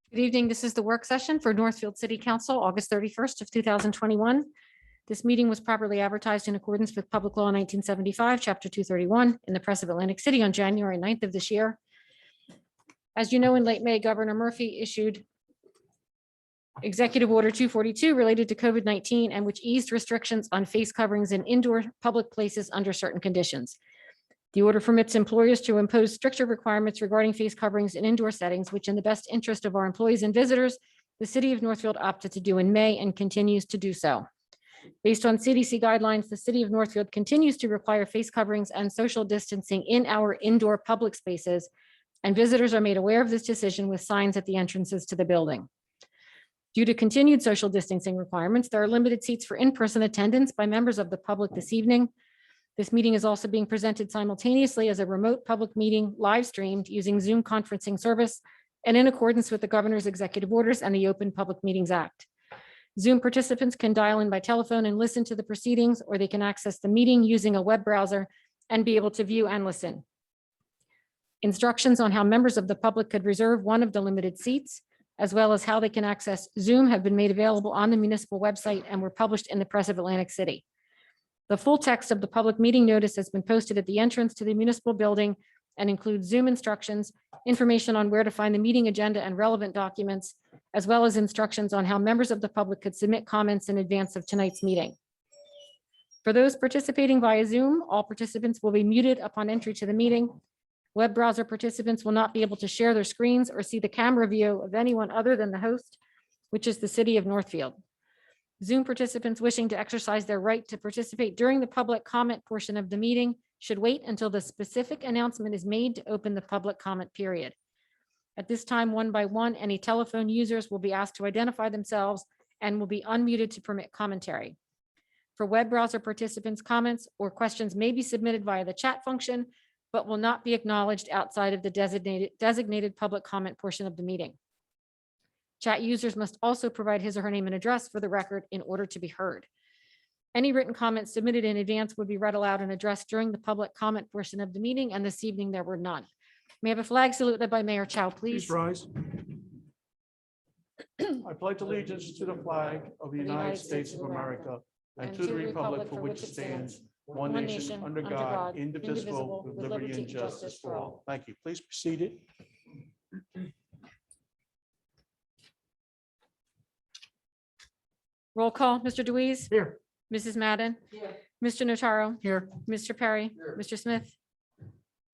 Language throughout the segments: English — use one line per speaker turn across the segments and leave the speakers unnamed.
Good evening. This is the work session for Northfield City Council, August 31st of 2021. This meeting was properly advertised in accordance with Public Law 1975, Chapter 231 in the Press of Atlantic City on January 9th of this year. As you know, in late May, Governor Murphy issued Executive Order 242 related to COVID-19 and which eased restrictions on face coverings in indoor public places under certain conditions. The order permits employers to impose stricter requirements regarding face coverings in indoor settings, which in the best interest of our employees and visitors, the city of Northfield opted to do in May and continues to do so. Based on CDC guidelines, the city of Northfield continues to require face coverings and social distancing in our indoor public spaces, and visitors are made aware of this decision with signs at the entrances to the building. Due to continued social distancing requirements, there are limited seats for in-person attendance by members of the public this evening. This meeting is also being presented simultaneously as a remote public meeting live streamed using Zoom conferencing service and in accordance with the governor's executive orders and the Open Public Meetings Act. Zoom participants can dial in by telephone and listen to the proceedings, or they can access the meeting using a web browser and be able to view and listen. Instructions on how members of the public could reserve one of the limited seats, as well as how they can access Zoom, have been made available on the municipal website and were published in the Press of Atlantic City. The full text of the public meeting notice has been posted at the entrance to the municipal building and includes Zoom instructions, information on where to find the meeting agenda and relevant documents, as well as instructions on how members of the public could submit comments in advance of tonight's meeting. For those participating via Zoom, all participants will be muted upon entry to the meeting. Web browser participants will not be able to share their screens or see the camera view of anyone other than the host, which is the city of Northfield. Zoom participants wishing to exercise their right to participate during the public comment portion of the meeting should wait until the specific announcement is made to open the public comment period. At this time, one by one, any telephone users will be asked to identify themselves and will be unmuted to permit commentary. For web browser participants, comments or questions may be submitted via the chat function, but will not be acknowledged outside of the designated public comment portion of the meeting. Chat users must also provide his or her name and address for the record in order to be heard. Any written comments submitted in advance would be read aloud and addressed during the public comment portion of the meeting, and this evening there were none. May I have a flag salute led by Mayor Chow, please?
Please rise. I pledge allegiance to the flag of the United States of America and to the republic for which it stands, one nation, under God, indivisible, with liberty and justice for all. Thank you. Please be seated.
Roll call, Mr. Deweese,
Here.
Mrs. Madden, Mr. Notaro,
Here.
Mr. Perry, Mr. Smith,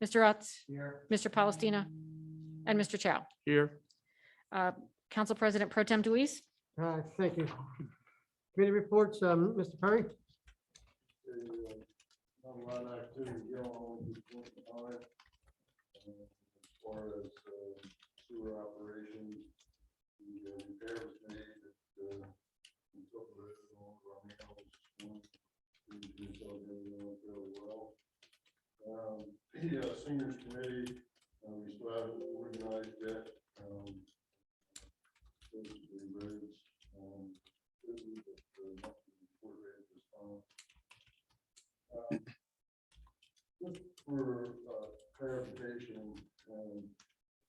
Mr. Utz,
Here.
Mr. Palestina, and Mr. Chow.
Here.
Council President Pro Tem Deweese.
Thank you. Committee reports, Mr. Perry.
As far as sewer operations, the repair was made at we took all of our mails, we saw them doing fairly well. The seniors committee, we still haven't organized yet. The roads, busy, but nothing important at this time. Just for clarification,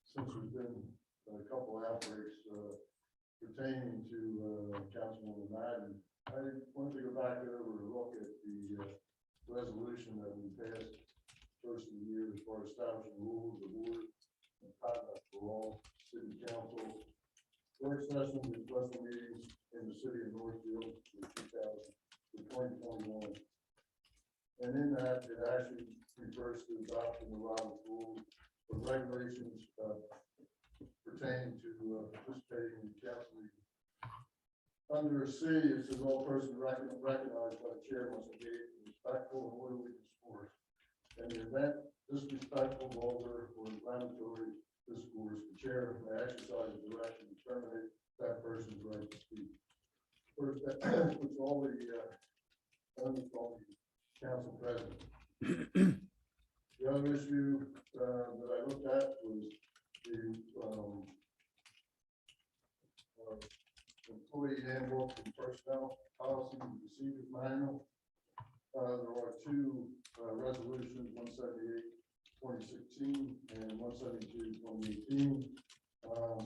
since there's been a couple outbreaks pertaining to Councilwoman Madden, I wanted to go back over to look at the resolution that we passed first of the year as far as establishing rules of order and conduct for all city council work sessions and special meetings in the city of Northfield for 2021. And in that, it actually refers to adopting the Robert's rules of regulations pertaining to participating in council meetings. Under C, it says all persons recognized by the chair must engage in respectful and orderly discourse. In the event disrespectful, vulgar, or inflammatory this course, the chair may exercise direction to terminate that person's right to speak. First, that puts all the, almost all the council present. The other issue that I looked at was the employee handbook and personnel policy and procedures manual. There are two resolutions, 178/2016 and 172/2018.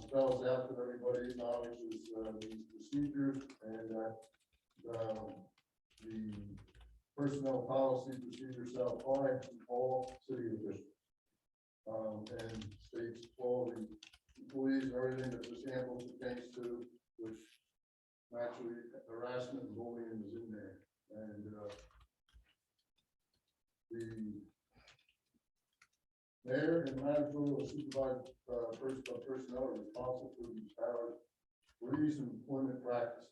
Spells out that everybody acknowledges these procedures and that the personnel policy procedures shall apply to all city officials. And states all the employees and everything that this handbook pertains to, which actually harassment and bullying is in there. And the mayor and manager or supervised personnel are responsible for these powers for these employment practices.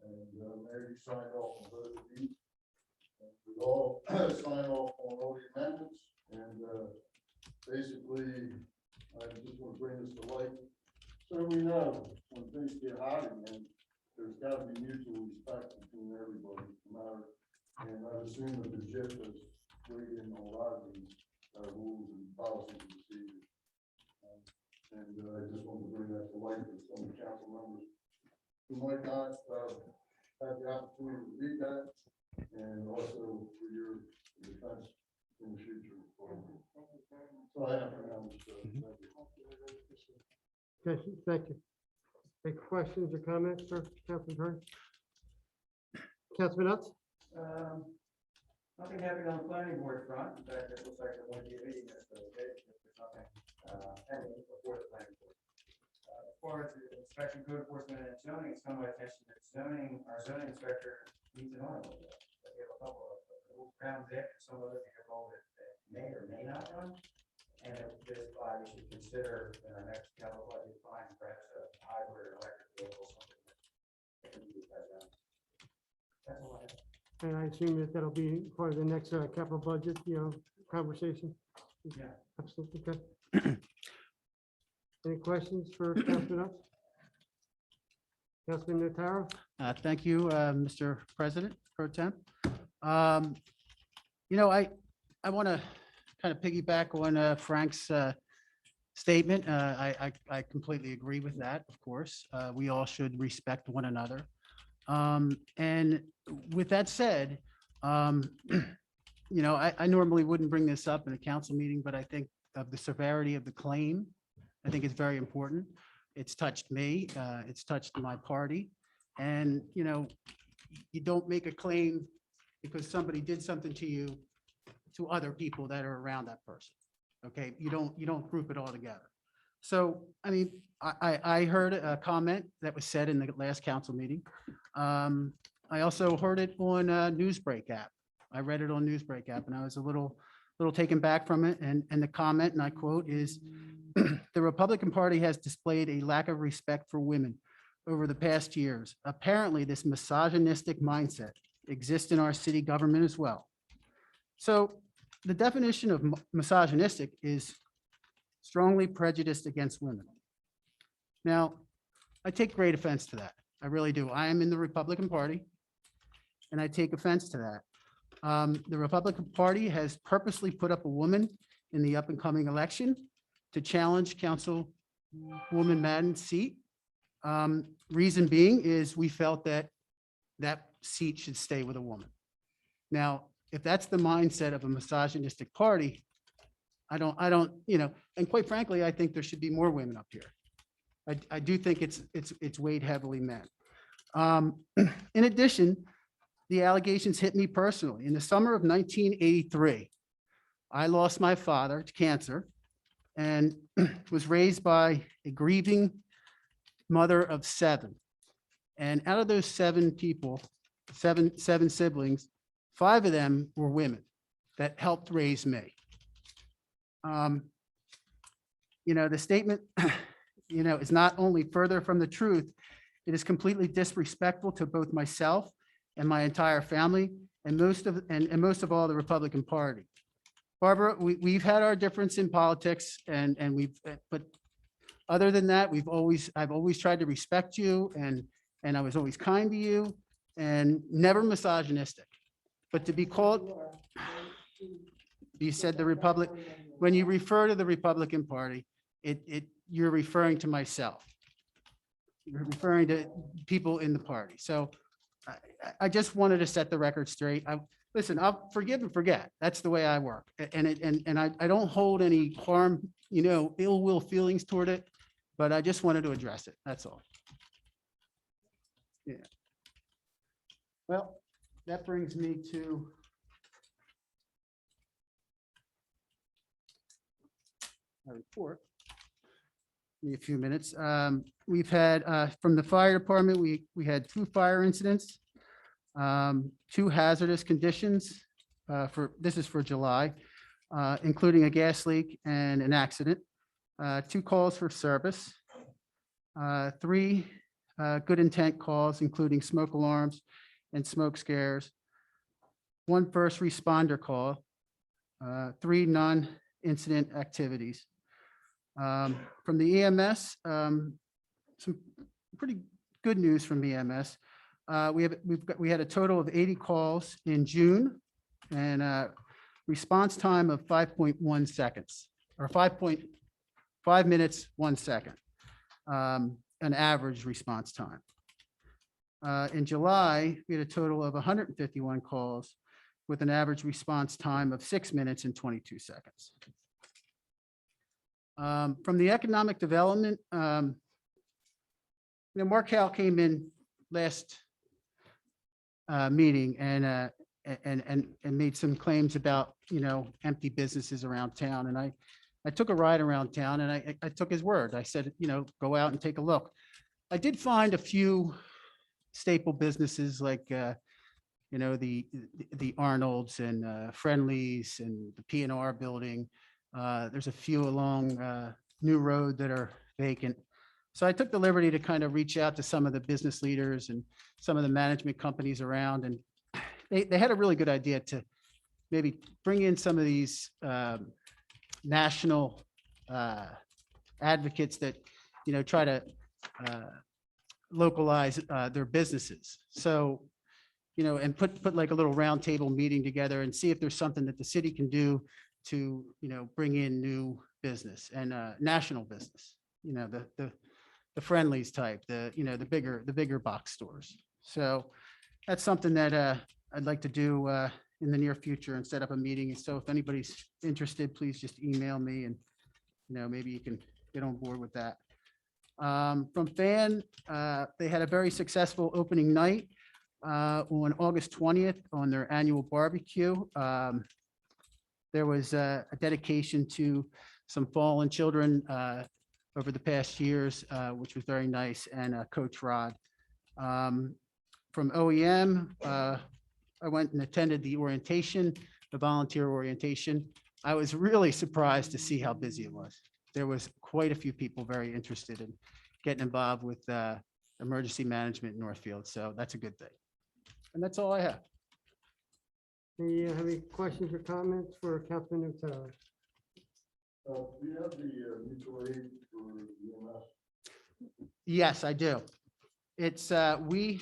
And mayor, you signed off on both of these. We all sign off on all the amendments, and basically, I just want to bring this to light. So we know when things get hot again, there's got to be mutual respect between everybody, no matter. And I assume that the JIP has weighed in on a lot of these rules and policies and procedures. And I just want to bring that to light for some council members who might not have the opportunity to read that, and also for your defense in the future. So I have for now.
Okay, thank you. Any questions or comments for Councilman Hearn? Councilman Nuts?
Nothing happening on the planning board front. In fact, it looks like there won't be a meeting this Thursday. There's nothing pending before the planning board. As far as the inspection, code enforcement, and zoning, it's come to my attention that our zoning inspector needs an audit. We have a couple of little ground there, some of it that may or may not run. And if this body should consider in our next capital budget fine, perhaps a hybrid or electric vehicle, something that can be used as that. That's all I have.
And I assume that that'll be part of the next capital budget, conversation.
Yeah.
Absolutely. Okay. Any questions for Councilman Nuts? Councilman Notaro?
Thank you, Mr. President Pro Tem. I want to kind of piggyback on Frank's statement. I completely agree with that, of course. We all should respect one another. And with that said, I normally wouldn't bring this up in a council meeting, but I think of the severity of the claim, I think it's very important. It's touched me, it's touched my party. And, you don't make a claim because somebody did something to you to other people that are around that person. Okay, you don't group it all together. So, I mean, I heard a comment that was said in the last council meeting. I also heard it on Newsbreak app. I read it on Newsbreak app, and I was a little taken back from it. And the comment, and I quote, is the Republican Party has displayed a lack of respect for women over the past years. Apparently, this misogynistic mindset exists in our city government as well. So the definition of misogynistic is strongly prejudiced against women. Now, I take great offense to that. I really do. I am in the Republican Party, and I take offense to that. The Republican Party has purposely put up a woman in the up and coming election to challenge Councilwoman Madden's seat. Reason being is we felt that that seat should stay with a woman. Now, if that's the mindset of a misogynistic party, I don't, and quite frankly, I think there should be more women up here. I do think it's weighed heavily men. In addition, the allegations hit me personally. In the summer of 1983, I lost my father to cancer and was raised by a grieving mother of 7. And out of those 7 people, seven siblings, 5 of them were women that helped raise me. The statement, is not only further from the truth, it is completely disrespectful to both myself and my entire family, and most of all the Republican Party. Barbara, we've had our difference in politics and but other than that, I've always tried to respect you and I was always kind to you and never misogynistic. But to be called, you said the Republic, when you refer to the Republican Party, you're referring to myself. You're referring to people in the party. So I just wanted to set the record straight. Listen, I'll forgive and forget. That's the way I work. And I don't hold any harm, ill will feelings toward it, but I just wanted to address it. That's all. Yeah. Well, that brings me to my report. Give me a few minutes. We've had, from the fire department, we had 2 fire incidents, 2 hazardous conditions this is for July, including a gas leak and an accident, 2 calls for service, 3 good intent calls, including smoke alarms and smoke scares, 1 first responder call, 3 non-incident activities. From the EMS, some pretty good news from EMS. We had a total of 80 calls in June and a response time of 5.1 seconds or 5 minutes, 1 second, an average response time. In July, we had a total of 151 calls with an average response time of 6 minutes and 22 seconds. From the economic development, Mark Howell came in last meeting and made some claims about, empty businesses around town. And I took a ride around town and I took his word. I said, go out and take a look. I did find a few staple businesses like, the Arnold's and Friendly's and the P&R building. There's a few along New Road that are vacant. So I took the liberty to kind of reach out to some of the business leaders and some of the management companies around. And they had a really good idea to maybe bring in some of these national advocates that, try to localize their businesses. So, and put like a little roundtable meeting together and see if there's something that the city can do to, bring in new business and national business, the Friendlies type, the bigger box stores. So that's something that I'd like to do in the near future and set up a meeting. And so if anybody's interested, please just email me and, maybe you can get on board with that. From FAN, they had a very successful opening night on August 20th on their annual barbecue. There was a dedication to some fallen children over the past years, which was very nice, and Coach Rod. From OEM, I went and attended the orientation, the volunteer orientation. I was really surprised to see how busy it was. There was quite a few people very interested in getting involved with emergency management in Northfield, so that's a good thing. And that's all I have.
Do you have any questions or comments for Councilman Nutella?
Do you have the mutual aid for EMS?
Yes, I do. It's, we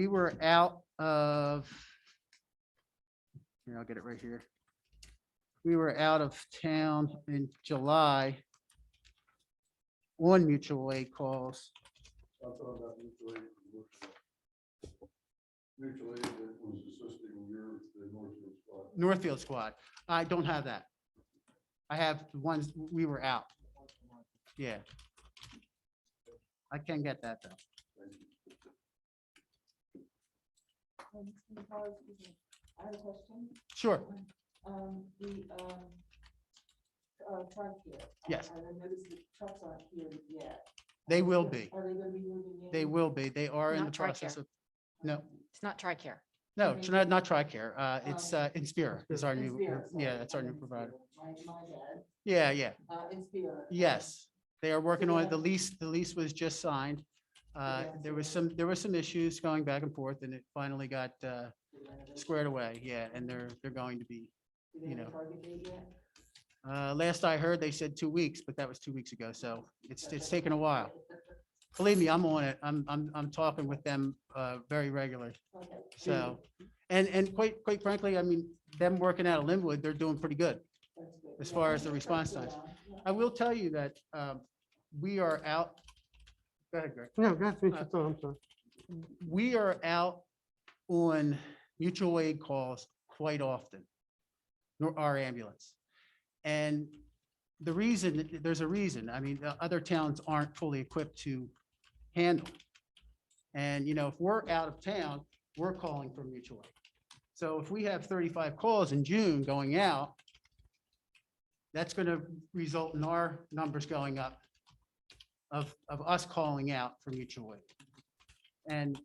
were out of, here, I'll get it right here. We were out of town in July on mutual aid calls.
I'm talking about mutual aid. Mutual aid that was assisting the Northfield squad.
Northfield squad. I don't have that. I have the ones we were out. Yeah. I can get that though.
I have a question.
Sure.
Truck here.
Yes.
I noticed the trucks aren't here yet.
They will be.
Are they gonna be moving in?
They will be. They are in the
Not
process
TRICARE.
of, no,
It's not TRICARE.
no, it's not TRICARE. It's Inspira is our new,
Inspira, sorry.
yeah, that's our new provider.
My bad.
Yeah.
Inspira.
Yes. They are working on it. The lease was just signed. There was some issues going back and forth and it finally got squared away. Yeah, and they're going to be
Do they
you
have a
know,
target date yet?
last I heard, they said 2 weeks, but that was 2 weeks ago. So it's taken a while. Believe me, I'm on it. I'm talking with them very regularly.
Okay.
So, and quite frankly, I mean, them working out of Linwood, they're doing pretty good
That's good.
as
Yeah,
far as the
that's
response
good
times.
now. Yeah.
I will tell you that we are out. Go ahead, Greg.
No, that's finish your thought, I'm sorry.
We are out on mutual aid calls quite often, nor our ambulance. And the reason, there's a reason. I mean, the other towns aren't fully equipped to handle. And, you know, if we're out of town, we're calling for mutual aid. So if we have 35 calls in June going out, that's going to result in our numbers going up of us calling out for mutual aid. And,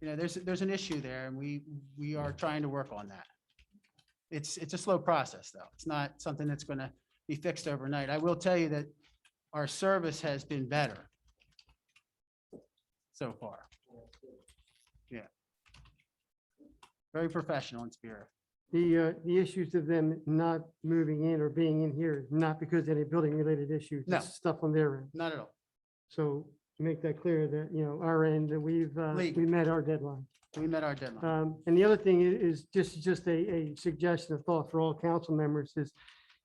you know, there's an issue there, and we are trying to work on that. It's a slow process, though. It's not something that's going to be fixed overnight. I will tell you that our service has been better so far. Yeah. Very professional in spirit.
The issues of them not moving in or being in here, not because of any building related issues.
No.
It's stuff on their end.
Not at all.
So to make that clear that, you know, our end, that we
Legal.
met our deadline.
We met our deadline.
And the other thing is just a suggestion, a thought for all council members is,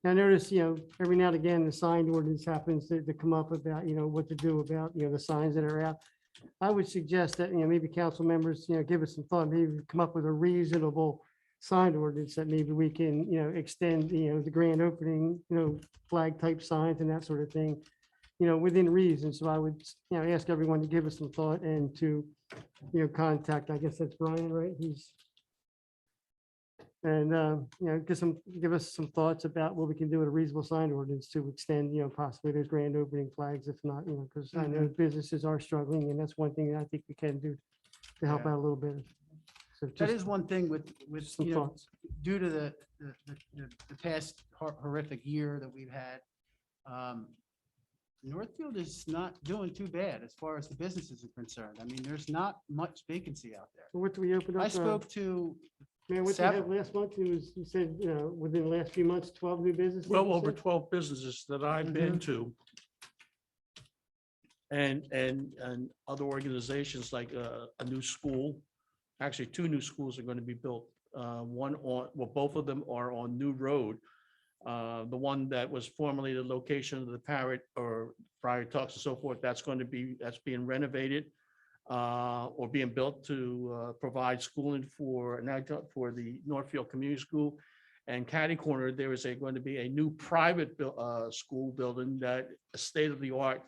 I notice, you know, every now and again, the sign ordinance happens to come up about, you know, what to do about, you know, the signs that are out. I would suggest that, you know, maybe council members, you know, give us some thought, maybe come up with a reasonable sign ordinance that maybe we can, you know, extend, you know, the grand opening, you know, flag type signs and that sort of thing, you know, within reason. So I would, you know, ask everyone to give us some thought and to, you know, contact, I guess that's Brian, right? And, you know, give us some thoughts about what we can do with a reasonable sign ordinance to extend, you know, possibly those grand opening flags, if not, you know, because I know businesses are struggling, and that's one thing that I think we can do to help
Yeah.
out a little bit. So
That
just
is one thing with,
some
you know,
thoughts.
due to the past horrific year that we've had, Northfield is not doing too bad as far as the businesses are concerned. I mean, there's not much vacancy out there.
What do we open up?
I spoke to,
Man, what did you have
several.
last month? It was, you said, you know, within the last few months, 12 new businesses?
Well
you
over
said?
12 businesses that I've been to. And other organizations like a new school, actually 2 new schools are going to be built. One on, well, both of them are on New Road. The one that was formerly the location of the Parrot or Friar Tuck's and so forth, that's being renovated or being built to provide schooling for the Northfield Community School. And Catty Corner, there is going to be a new private school building that state of the art.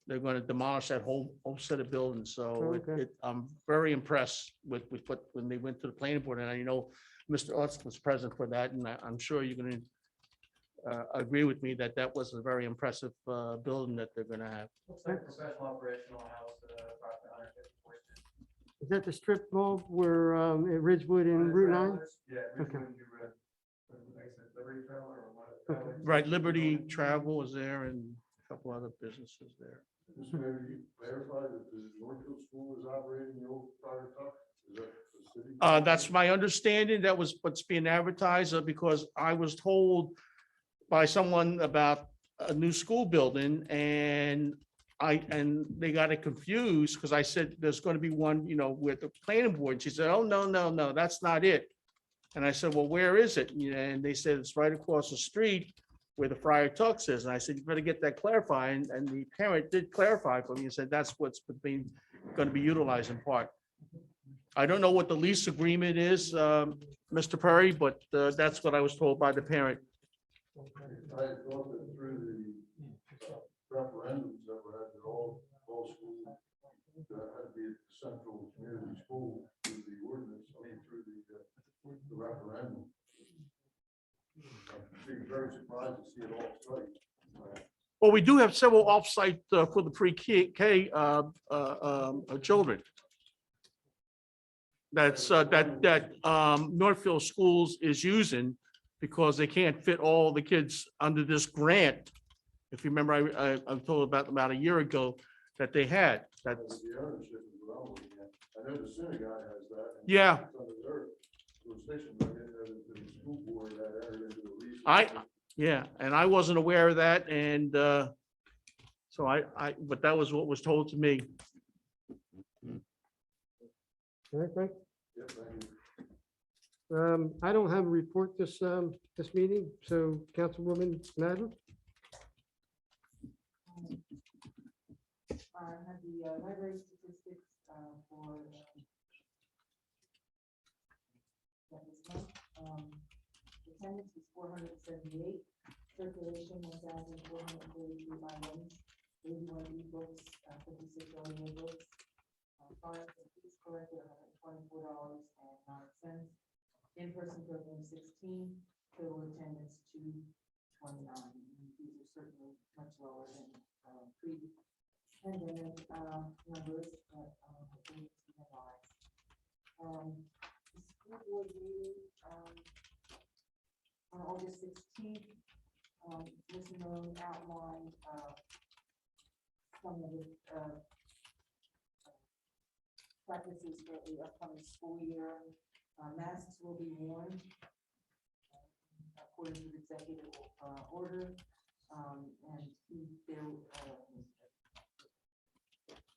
They're going to demolish that whole set of buildings. So
Okay.
I'm very impressed with what, when they went to the planning board, and I know Mr. Utz was present for that, and I'm sure you're going to agree with me that that was a very impressive building that they're going to have.
Looks like a professional operational house, approximately 150 workstations.
Is that the strip mall where at Ridgewood and Route 9?
Yeah.
Okay.
Ridgewood, you read, what is it, Liberty Travel or one of the
Okay.
travelers?
Right, Liberty Travel is there and a couple other businesses there.
Just maybe clarify that the Northfield School is operating the old Friar Tuck? Is that the city?
That's my understanding. That was what's being advertised because I was told by someone about a new school building and they got it confused because I said, there's going to be one, you know, with the planning board. And she said, oh, no, that's not it. And I said, well, where is it? You know, and they said, it's right across the street where the Friar Tuck's is. And I said, you better get that clarified. And the parent did clarify for me and said, that's what's going to be utilized in part. I don't know what the lease agreement is, Mr. Perry, but that's what I was told by the parent.
I thought that through the referendums that were had, that all schools had to be at the central community school through the ordinance, through the referendum. I'm very surprised to see it all straight.
Well, we do have several offsite for the pre-K children. That's Northfield Schools is using because they can't fit all the kids under this grant. If you remember, I'm told about a year ago that they had that.
The ownership is what I'm looking at. I know the synagogue has that. and
Yeah.
it's under their jurisdiction, but I didn't know that the school board had entered into a
Yeah, and I wasn't aware of that, and so but that was what was told to me.
All right, Frank?
Yeah, thank you.
I don't have a report this meeting, so Councilwoman Madden?
I have the library statistics for this month. Attendance is 478, circulation 1,443 items, 81 e-books, 56 audio books. Fines and fees collected $124.09. In-person program 16, total attendance 229. These are certainly much lower than pre-pandemic numbers, but hopefully it's been high. The school board meeting on August 16th, Ms. Moon outlined some of the practices for the upcoming school year. Masks will be worn according to the executive order.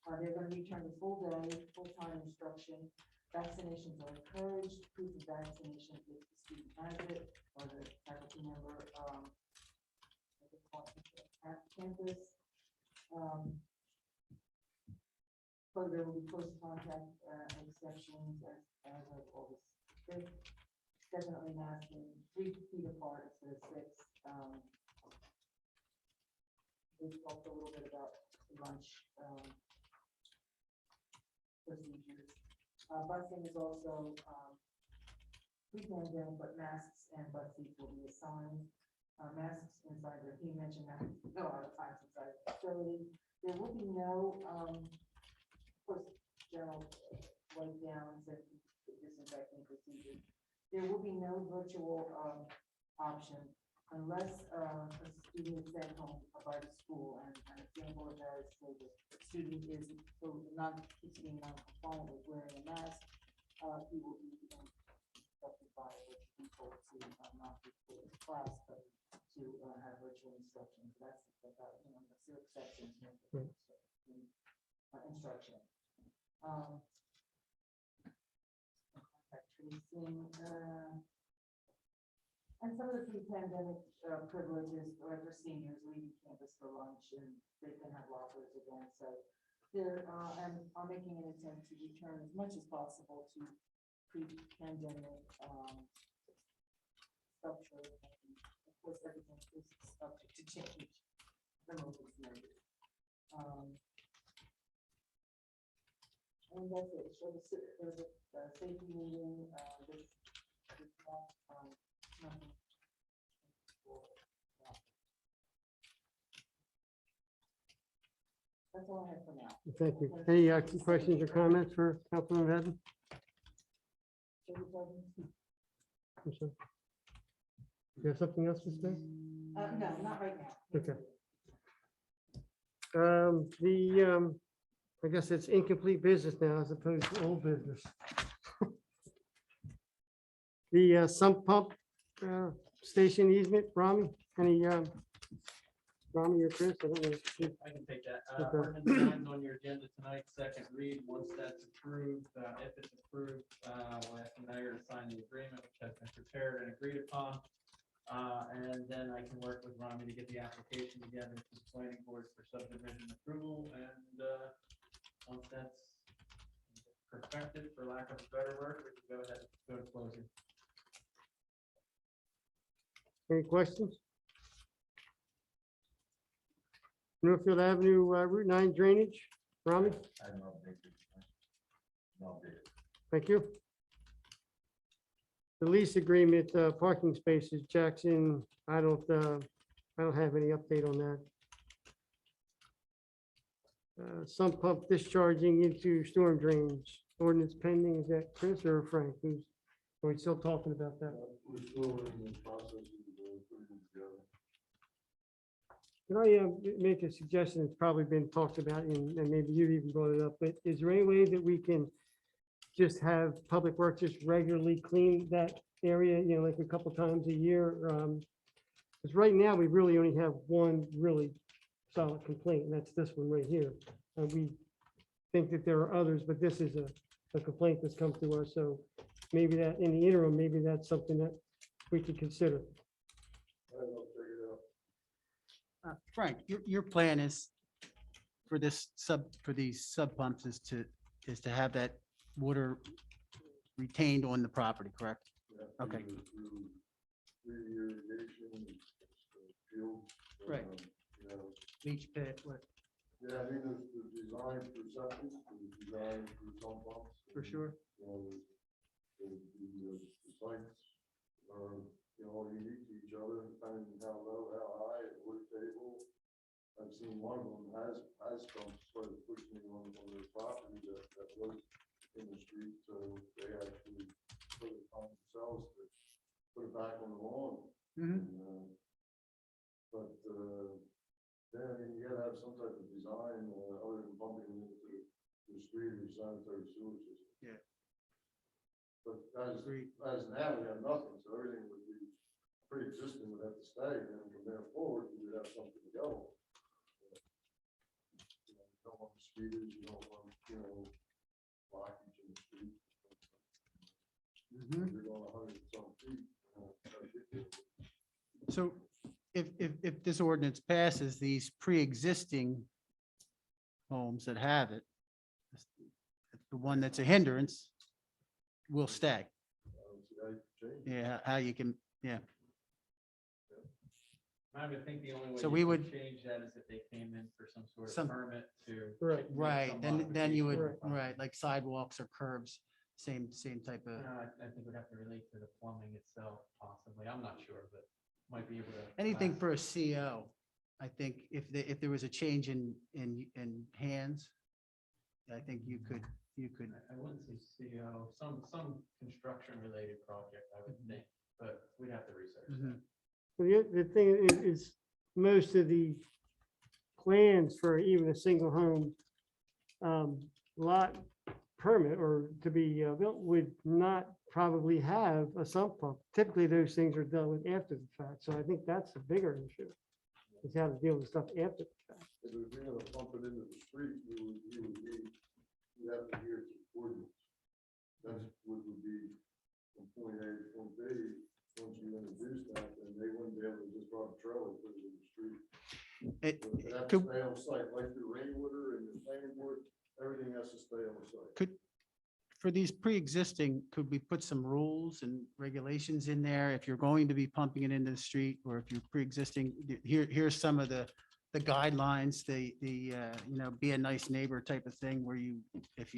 And they're going to return to full day, full-time instruction. Vaccinations are encouraged. Proof of vaccination if the student has it or the faculty member at campus. Program will be close contact exceptions as of August 5th. Definitely masking 3 feet apart instead of 6. We talked a little bit about lunch procedures. Busing is also pre-pandemic, but masks and bus seats will be assigned. Masks inside the, he mentioned that a lot of times inside the facility. There will be no, of course, general wipe downs and disinfecting procedures. There will be no virtual option unless a student is sent home by the school, and an example of that is so the student is being non-compliant with wearing a mask, he will be instructed by the people to not be in class, but to have virtual instruction. That's that's their exception instruction. Contact tracing, and some of the pre-pandemic privileges for seniors leaving campus for lunch, and they can have lockers again. So they're and are making an attempt to return as much as possible to pre-pandemic structure. And of course, everything is subject to change. And that's it. So there's a safety meeting. Nothing. That's all I have for now.
Thank you. Any questions or comments for Councilman Madden? I'm sorry. You have something else to say?
No, not right now.
Okay. I guess it's incomplete business now as opposed to old business. The sump pump station easement, Rami, any, Rami or Chris? I don't know.
I can take that.
Okay.
Ordinance 9 is on your agenda tonight, second read. Once that's approved, if it's approved, we'll ask the mayor to sign the agreement, which has been prepared and agreed upon. And then I can work with Rami to get the application together to the planning board for subdivision approval. And once that's perfected, for lack of a better word, we can go ahead and go to closing.
Any questions? Northfield Avenue, Route 9 drainage, Rami? Thank you. The lease agreement, parking spaces, Jackson, I don't have any update on that. Sump pump discharging into storm drains, ordinance pending, is that Chris or Frank? Are we still talking about that?
We're still in the process of putting it together.
Can I make a suggestion? It's probably been talked about, and maybe you've even brought it up, but is there any way that we can just have Public Works just regularly clean that area, like a couple times a year? Because right now, we really only have one really solid complaint, and that's this one right here. And we think that there are others, but this is a complaint that's come to us. So maybe that in the interim, maybe that's something that we could consider.
Frank, your plan is for these sub pumps is to have that water retained on the property, correct?
Yeah,
Okay.
through irrigation, fields.
Right.
You know,
Leach pit, what,
yeah, I mean, the design for septic, the design for sump pumps.
for sure.
You know, the sites are, you know, unique to each other, depending on how low, how high, and wood table. I've seen one of them has pumps started pushing on their property that was in the street, so they actually put it on themselves to put it back on the lawn.
Mhm.
And, but, yeah, I mean, you gotta have some type of design, other than pumping it into the street or sanitary sewer system.
Yeah.
But
Agreed.
as now, we have nothing, so everything would be pre-existing, would have to stay, and then from there forward, we would have something to go. You know, you don't want mosquitoes, you don't want, you know, blockage in the street.
Mhm.
You're going 100 and some feet. That's ridiculous.
So if this ordinance passes, these pre-existing homes that have it, the one that's a hindrance will stay.
I don't see how you can change it.
Yeah, how you can, yeah.
I would think the only way
So
you
we
could
would-
change that is if they came in for some sort
Some-
of permit to.
Right.
make
Right,
some
then you would,
modification.
right, like sidewalks or curbs, same type of,
I think we'd have to relate to the plumbing itself possibly. I'm not sure, but might be able to.
anything
last.
for a CO. I think if there was a change in hands, I think you could,
I wouldn't say CO, some construction related project, I would think, but we'd have to research. that.
Mhm.
Well, the thing is, most of the plans for even a single home lot permit or to be built would not probably have a sump pump. Typically, those things are dealt with after the fact. So I think that's a bigger issue, is how to deal with stuff after the fact.
If you're gonna pump it into the street, you have to adhere to the ordinance. That's what would be from point A to point B. Once you introduce that, then they wouldn't be able to just run a trailer, and put it in the street.
it,
But they have to
could,
stay on site, like the rainwater and the planning board, everything has to stay on site.
could, for these pre-existing, could we put some rules and regulations in there? If you're going to be pumping it into the street, or if you're pre-existing, here's some of the guidelines, you know, be a nice neighbor type of thing, where you, if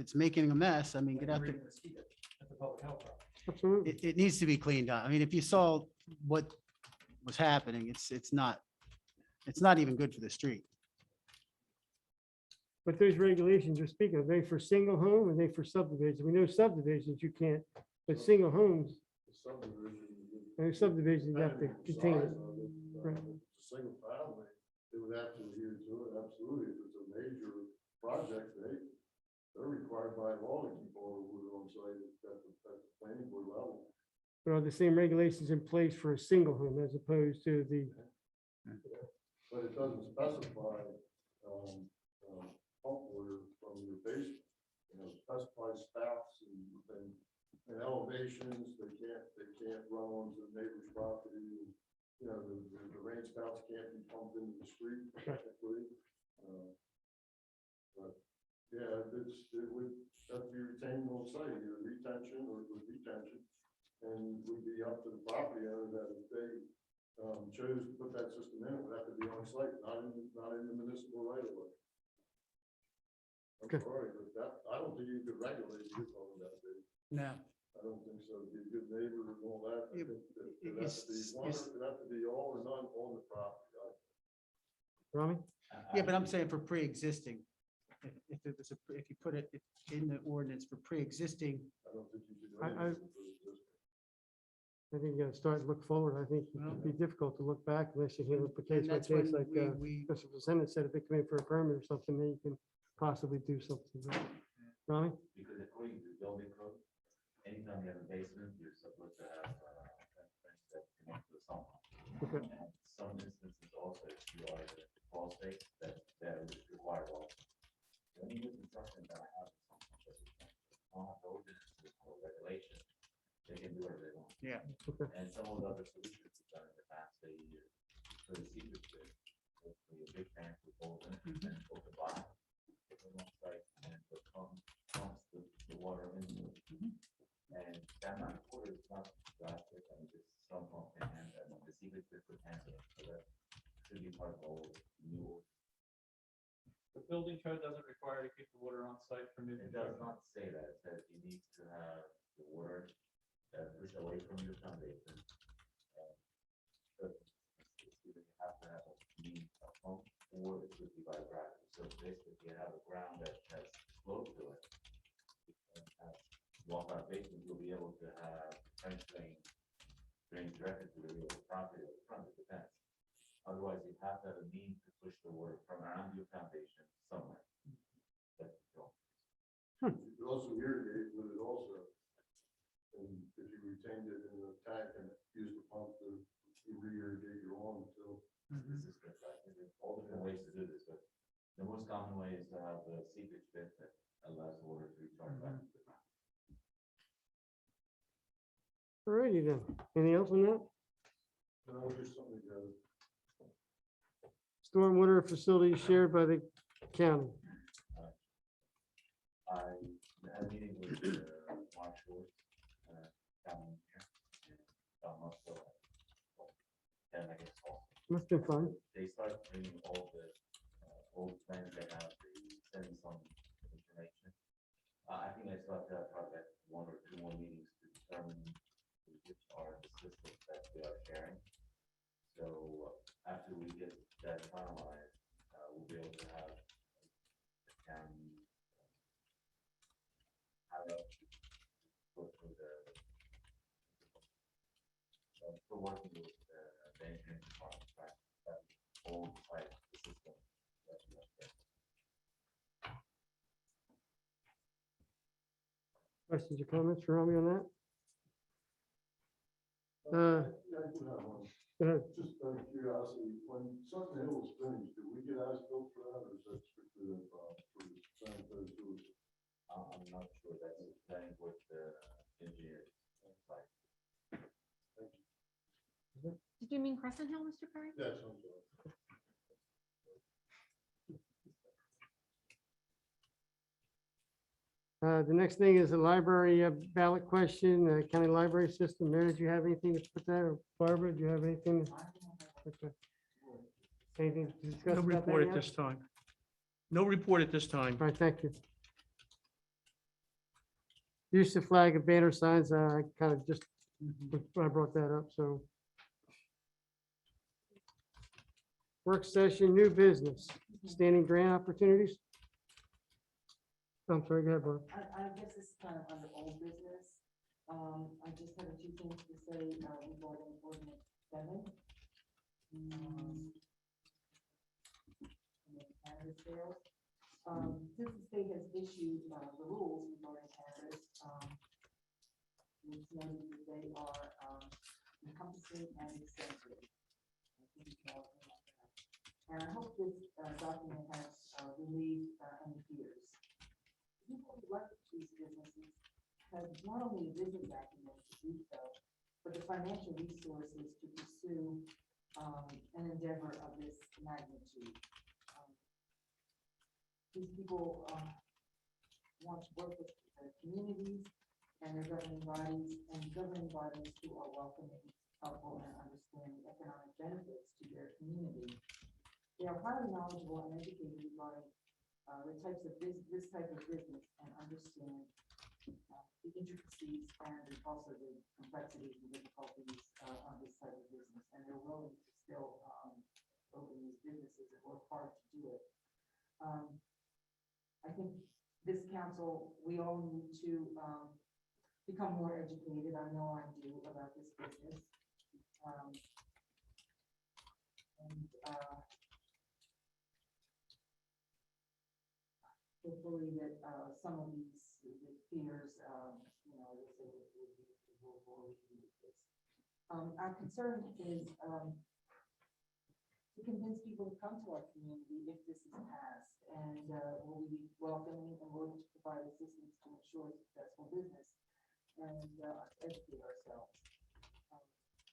it's making a mess, I mean, get out there.
That's a public health problem.
Absolutely.
It needs to be cleaned up. I mean, if you saw what was happening, it's not even good for the street.
But those regulations you're speaking, are they for single home or are they for subdivisions? We know subdivisions you can't, but single homes,
The subdivision.
and subdivisions you have to contain it. Right.
If it's a single family, they would have to adhere to it, absolutely. If it's a major project, they're required by law to keep all the wood on site at the planning board level.
But are the same regulations in place for a single home as opposed to the,
But it doesn't specify, pump water from your basement. You know, specifies spouts and elevations, they can't run onto the neighbor's property. You know, the rain spouts can't be pumped into the street technically. But, yeah, it would have to be retained on site, either retention or detention. And would be up to the property owner that if they chose to put that system in, it would have to be on site, not in the municipal right of way. I'm
Okay.
sorry, but that, I don't think you could regulate it on that, Dave.
No.
I don't think so. Be a good neighbor and all that. I
Yeah,
think that it has to be one, it have to be all or none on the property.
Rami?
Yeah, but I'm saying for pre-existing, if it was, if you put it in the ordinance for pre-existing,
I don't think you could.
I-
regulate it for existing.
I think you gotta start to look forward. I think it'd be difficult to look back unless you handle the case
and
by
that's
case,
when
like,
we,
Mr. President said, if they come in for a permit or something, then you can possibly do something. Rami?
Because according to building code, anytime you have a basement, you're supposed to have that connects to the sump pump.
Okay.
And some instances also, if you are in a fall state, that would require also. Any new construction that I have, ordinances or regulations, they can do whatever they want.
Yeah.
Okay.
And some of the other solutions we've done in the past, they put a secret to it. Hopefully a big tank with holes in it, and open bottom, put them on site, and pumps the water into it. And that amount of water is not drastic, I mean, just some pump can handle that, the secret pit could handle it, so that should be part of the whole new.
The building code doesn't require to keep the water on site for new
It does
construction.
not say that, it says you need to have the water pushed away from your foundation. So either you have to have a pump, or it could be by gravity. So basically, if you have a ground that has slope to it, you can have walkout basement, you'll be able to have trench drain directly to the real property at the front, it depends. Otherwise, you have to have a means to push the water from around your foundation somewhere. That's the goal.
You could also irrigate with it also. And if you retained it in a tank and used the pump to re-irrigate your lawn, so.
This is good, right? There's all different ways to do this, but the most common way is to have the seepage pit that allows water to recharge back to the ground.
Alrighty then. Anything else on that?
And I'll just something together.
Stormwater facilities shared by the county.
I had a meeting with Mark Schwartz, down here, and also, and I guess also.
Must be fun.
They start bringing all the old plans they have, they send me some information. I think I still have to have probably one or two more meetings to determine which are the systems that we are sharing. So after we get that finalized, we'll be able to have the county how to go through the. Still working with the engineering department, right? That whole site system. That we have there.
Questions or comments for me on that?
Yeah, I do have one.
Go ahead.
Just out of curiosity, when Sutton Hill is finished, do we get as-built for that, or is that strictly for the sanitary sewers?
I'm not sure that's the thing with the engineers. Like,
Did you mean Crescent Hill, Mr. Perry?
Yes, I'm sorry.
The next thing is a library ballot question, county library system. Mary, did you have anything to put there? Or Barbara, do you have anything? Okay. Anything to discuss?
No
about that
report at
yet?
this time. No report at this time.
All right, thank you. Use of flag and banner signs, I kind of just, I brought that up, so. Work session, new business, standing grant opportunities. I'm sorry, go ahead, Barb.
I guess this is kind of under old business. I just have a few things to say regarding ordinance 7. And the cannabis sales. Since the state has issued the rules regarding cannabis, it's noted that they are encompassing and extensive. I think you all know that. And I hope this document has relieved any fears. People who like these businesses have not only a business acumen to do so, but the financial resources to pursue an endeavor of this magnitude. These people want to work with their communities and their governing bodies who are welcoming, helpful, and understand the economic benefits to their community. They are highly knowledgeable and educated regarding the types of this type of business, and understand the intricacies and also the complexities and difficulties of this type of business, and they're willing to still open these businesses and work hard to do it. I think this council, we all need to become more educated. I know I do about this business. Hopefully that some of these fears, will. Our concern is to convince people to come to our community if this is passed. And we'll be welcoming and willing to provide assistance to ensure successful business and educate ourselves.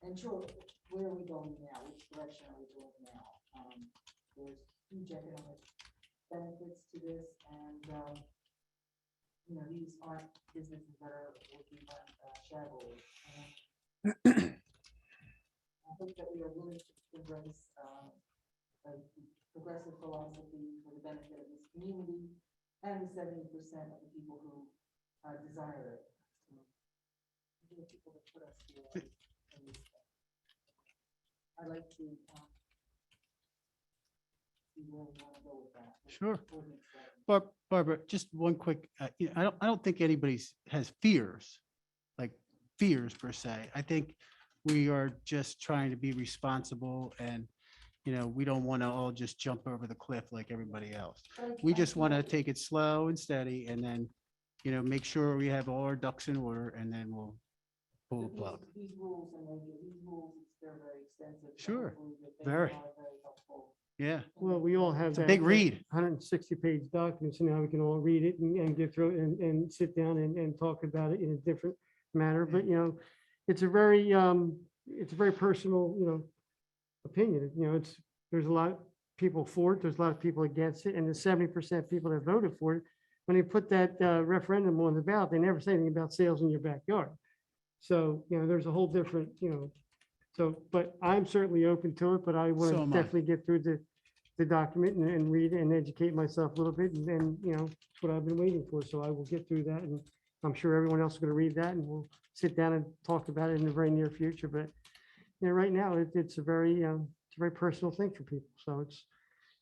And sure, where are we going now? Which direction are we going now? There's huge economic benefits to this, and these aren't businesses that are working on shadows. I hope that we are willing to embrace a progressive philosophy for the benefit of this community and the 70% of the people who desire it. The people that put us here in this. I'd like to see where we want to go with that.
Sure.
Ordinance seven.
Barbara, just one quick, I don't think anybody's has fears, like fears per se. I think we are just trying to be responsible and, we don't want to all just jump over the cliff like everybody else. We just want to take it slow and steady and then, make sure we have all our ducks in order and then we'll pull the plug.
These rules they're very extensive. so
Sure.
hopefully that they
Very.
are very helpful.
Yeah,
Well, we all have
it's a
that.
big read.
160-page document, so now we can all read it and get through it and sit down and talk about it in a different manner. But, it's a very personal, opinion. There's a lot of people for it, there's a lot of people against it, and the 70% people that voted for it, when they put that referendum on the ballot, they never say anything about sales in your backyard. So, there's a whole different, but I'm certainly open to it, but I want
So
to
am I.
definitely get through the document and read it and educate myself a little bit, and then, it's what I've been waiting for, so I will get through that, and I'm sure everyone else is going to read that, and we'll sit down and talk about it in the very near future, but, right now, it's a very personal thing for people, so it's,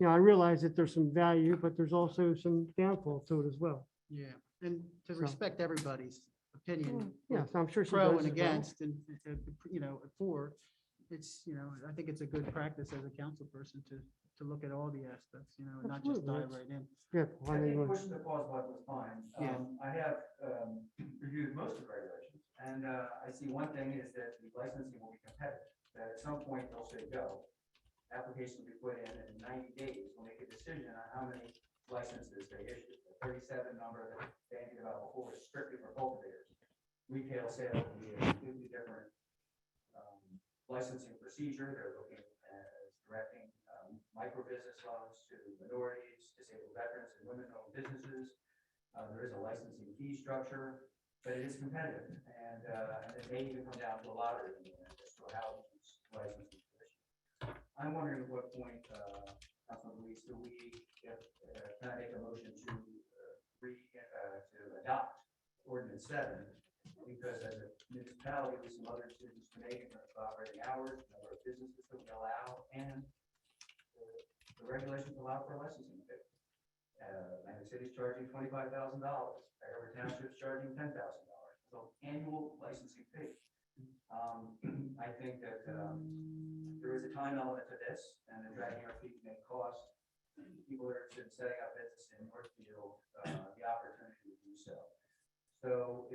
I realize that there's some value, but there's also some downfall to it as well.
Yeah, and to
So-
respect everybody's opinion.
Yeah, so I'm sure she
Pro
does
and
as well.
against and, for, it's, I think it's a good practice as a council person to look at all the aspects, and not just
Absolutely,
dive right in.
Yeah,
I
I
think
mean,
pushing the pause button was fine.
Yeah.
I have reviewed most of the regulations, and I see one thing is that the licensing will be competitive, that at some point they'll say go. Application will be put in 90 days, we'll make a decision on how many licenses they issue. The 37 number that bandied about before is strictly for cultivators. Retail sales will be a completely different licensing procedure. They're looking at directing micro business loans to minorities, disabled veterans, and women-owned businesses. There is a licensing fee structure, but it is competitive, and it may even come down to a lottery as to how these licensing positions. I'm wondering at what point, Councilman Luis, can I make a motion to adopt Ordinance 7? Because as a municipality, with some other decisions to make in terms of operating hours, number of businesses that we allow, and the regulations allow for a licensing fee. Atlantic City's charging $25,000. Every township's charging $10,000. So annual licensing fee. I think that there is a time element to this, and the dragging our feet may cost people that are interested in setting up business in Northfield the opportunity to do so. So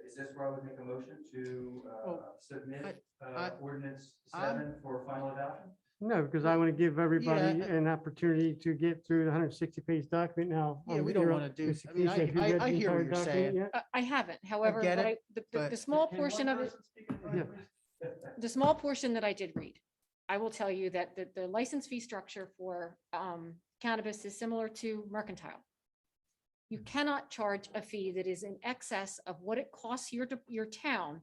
is this where I would make a motion to submit Ordinance 7 for final adoption?
No, because I want to give everybody an opportunity to get through the 160-page document now.
Yeah, we don't want to do,
Mr.
I mean,
Keisha, have you read the
I hear what
entire
you're
document
saying.
yet?
I haven't, however,
get
what
it,
the
but-
small
Can
portion
one
of it,
person speak in
Yeah.
please?
the small portion that I did read, I will tell you that the license fee structure for cannabis is similar to mercantile. You cannot charge a fee that is in excess of what it costs your town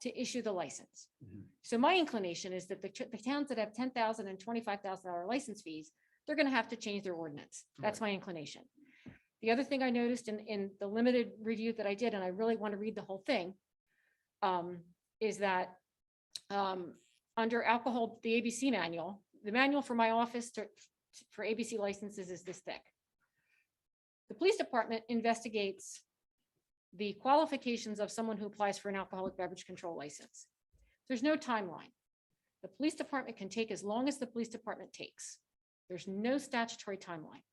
to issue the license.
Mhm.
So my inclination is that the towns that have $10,000 and $25,000 license fees, they're going to have to change their ordinance. That's my inclination. The other thing I noticed in the limited review that I did, and I really want to read the whole thing, is that under alcohol, the ABC manual, the manual for my office for ABC licenses is this thick. The police department investigates the qualifications of someone who applies for an alcoholic beverage control license. There's no timeline. The police department can take as long as the police department takes. There's no statutory timeline.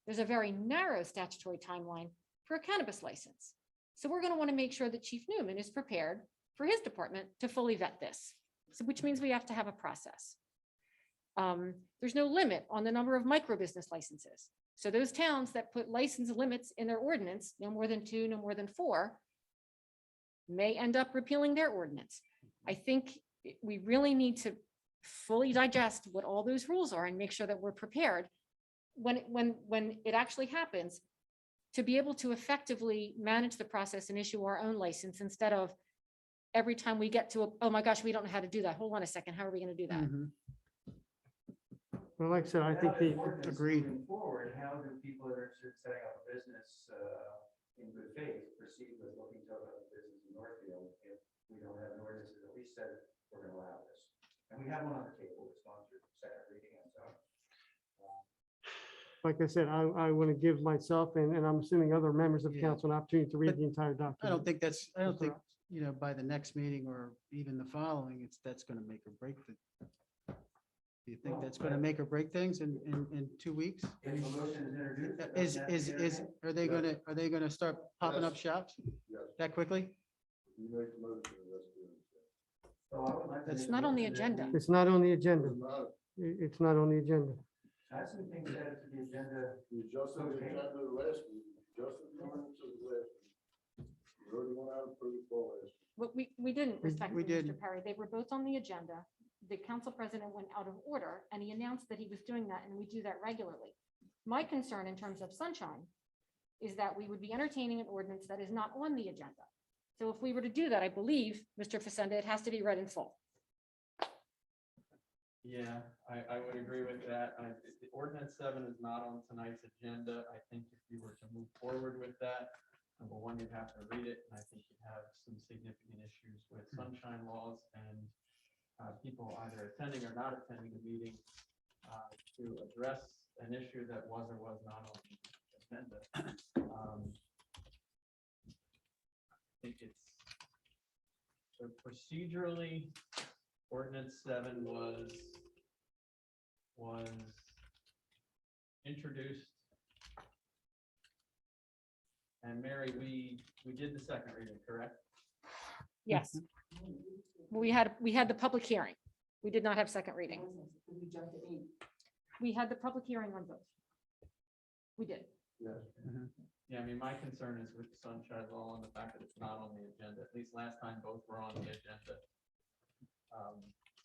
There's a very narrow statutory timeline for a cannabis license. So we're going to want to make sure that Chief Newman is prepared for his department to fully vet this. So which means we have to have a process. There's no limit on the number of micro business licenses. So those towns that put license limits in their ordinance, no more than 2, no more than 4, may end up repealing their ordinance. I think we really need to fully digest what all those rules are and make sure that we're prepared when it actually happens, to be able to effectively manage the process and issue our own license instead of every time we get to, oh my gosh, we don't know how to do that. Hold on a second. How are we going to do that?
Mhm.
Well, like I said, I
Now
think
that
the,
ordinance
Agreed.
moving Forward, how do people that are setting up a business in good faith proceed with looking to open up a business in Northfield if we don't have an ordinance that at least said we're going to allow this? And we have one on the table, it's gone through second reading and so.
like I said, I want to give myself and I'm assuming other members of
Yeah.
council an opportunity to read
But
the entire document.
I don't think I don't
Mr.
think,
Ross?
by the next meeting or even the following, that's going to make or break the. Do you think that's going to make or break things in 2 weeks?
If a motion is introduced. it doesn't have to be entertained.
Are they gonna start popping up shops
Yes,
that quickly?
you make the motion, let's do it.
So I would like to
It's
make a
not on the
motion that
agenda.
we-
It's not on the agenda.
It's not,
It's not on the agenda.
I have some things added to the agenda.
we adjusted the
Okay.
agenda the last week, adjusted the ordinance of the last week. We already went out and approved for last week.
But we didn't,
We
respectfully, Mr.
didn't.
Perry. They were both on the agenda. The council president went out of order and he announced that he was doing that, and we do that regularly. My concern in terms of sunshine is that we would be entertaining an ordinance that is not on the agenda. So if we were to do that, I believe, Mr. Facenda, it has to be read in full.
Yeah, I would agree with that. The ordinance 7 is not on tonight's agenda. I think if you were to move forward with that, number one, you'd have to read it, and I think you'd have some significant issues with sunshine laws and people either attending or not attending the meeting to address an issue that was or was not on the agenda. I think it's so procedurally, ordinance 7 was introduced. And Mary, we did the second reading, correct?
Yes. We had the public hearing. We did not have second reading.
We jumped to 8.
We had the public hearing on both. We did.
Yes.
Yeah, I mean, my concern is with sunshine law and the fact that it's not on the agenda. At least last time both were on the agenda.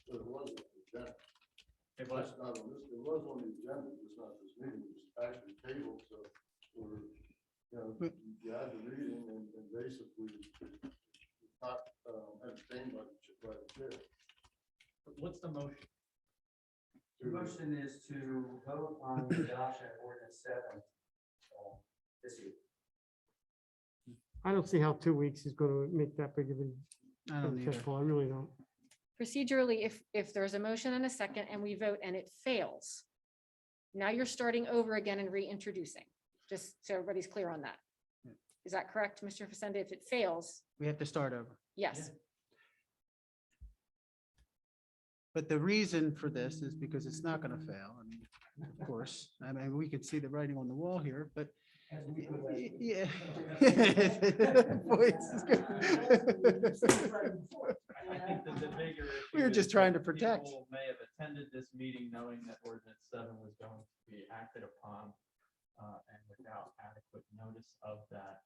So it was on the agenda.
It was,
It's not on this, it was on the agenda, it's not this meeting, it was actually tabled, so we're, you had the reading and basically it's not entertained by the chair.
what's the motion?
The motion is to vote on the adoption of ordinance 7 this year.
I don't see how 2 weeks is going to make that big of
I don't
a
either.
pitfall. I really don't.
Procedurally, if there's a motion and a second and we vote and it fails, now you're starting over again and reintroducing, just so everybody's clear on that.
Yeah.
Is that correct, Mr. Facenda? If it fails,
We have to start over.
yes.
But the reason for this is because it's not going to fail. I mean, of course, I mean, we could see the writing on the wall here, but
As we put last week.
yeah.
I think that the bigger issue.
We were just
is
trying
that
to protect.
People may have attended this meeting knowing that ordinance 7 was going to be acted upon and without adequate notice of that.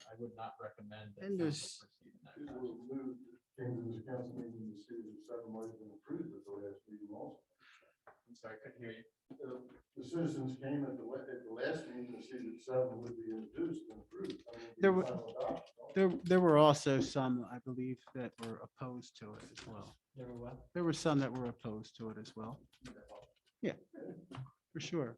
I would not recommend that
And
council
there's-
proceed in that
These
fashion.
were moved, came to this council meeting, the city of Seven might have been approved at the last meeting also.
I'm sorry, I couldn't hear you.
The citizens came at the last meeting to see that seven would be introduced and approved. I mean,
There were-
final adoption.
There were also some, I believe, that were opposed to it as well.
There were what?
There were some that were opposed to it as well. Yeah, for sure.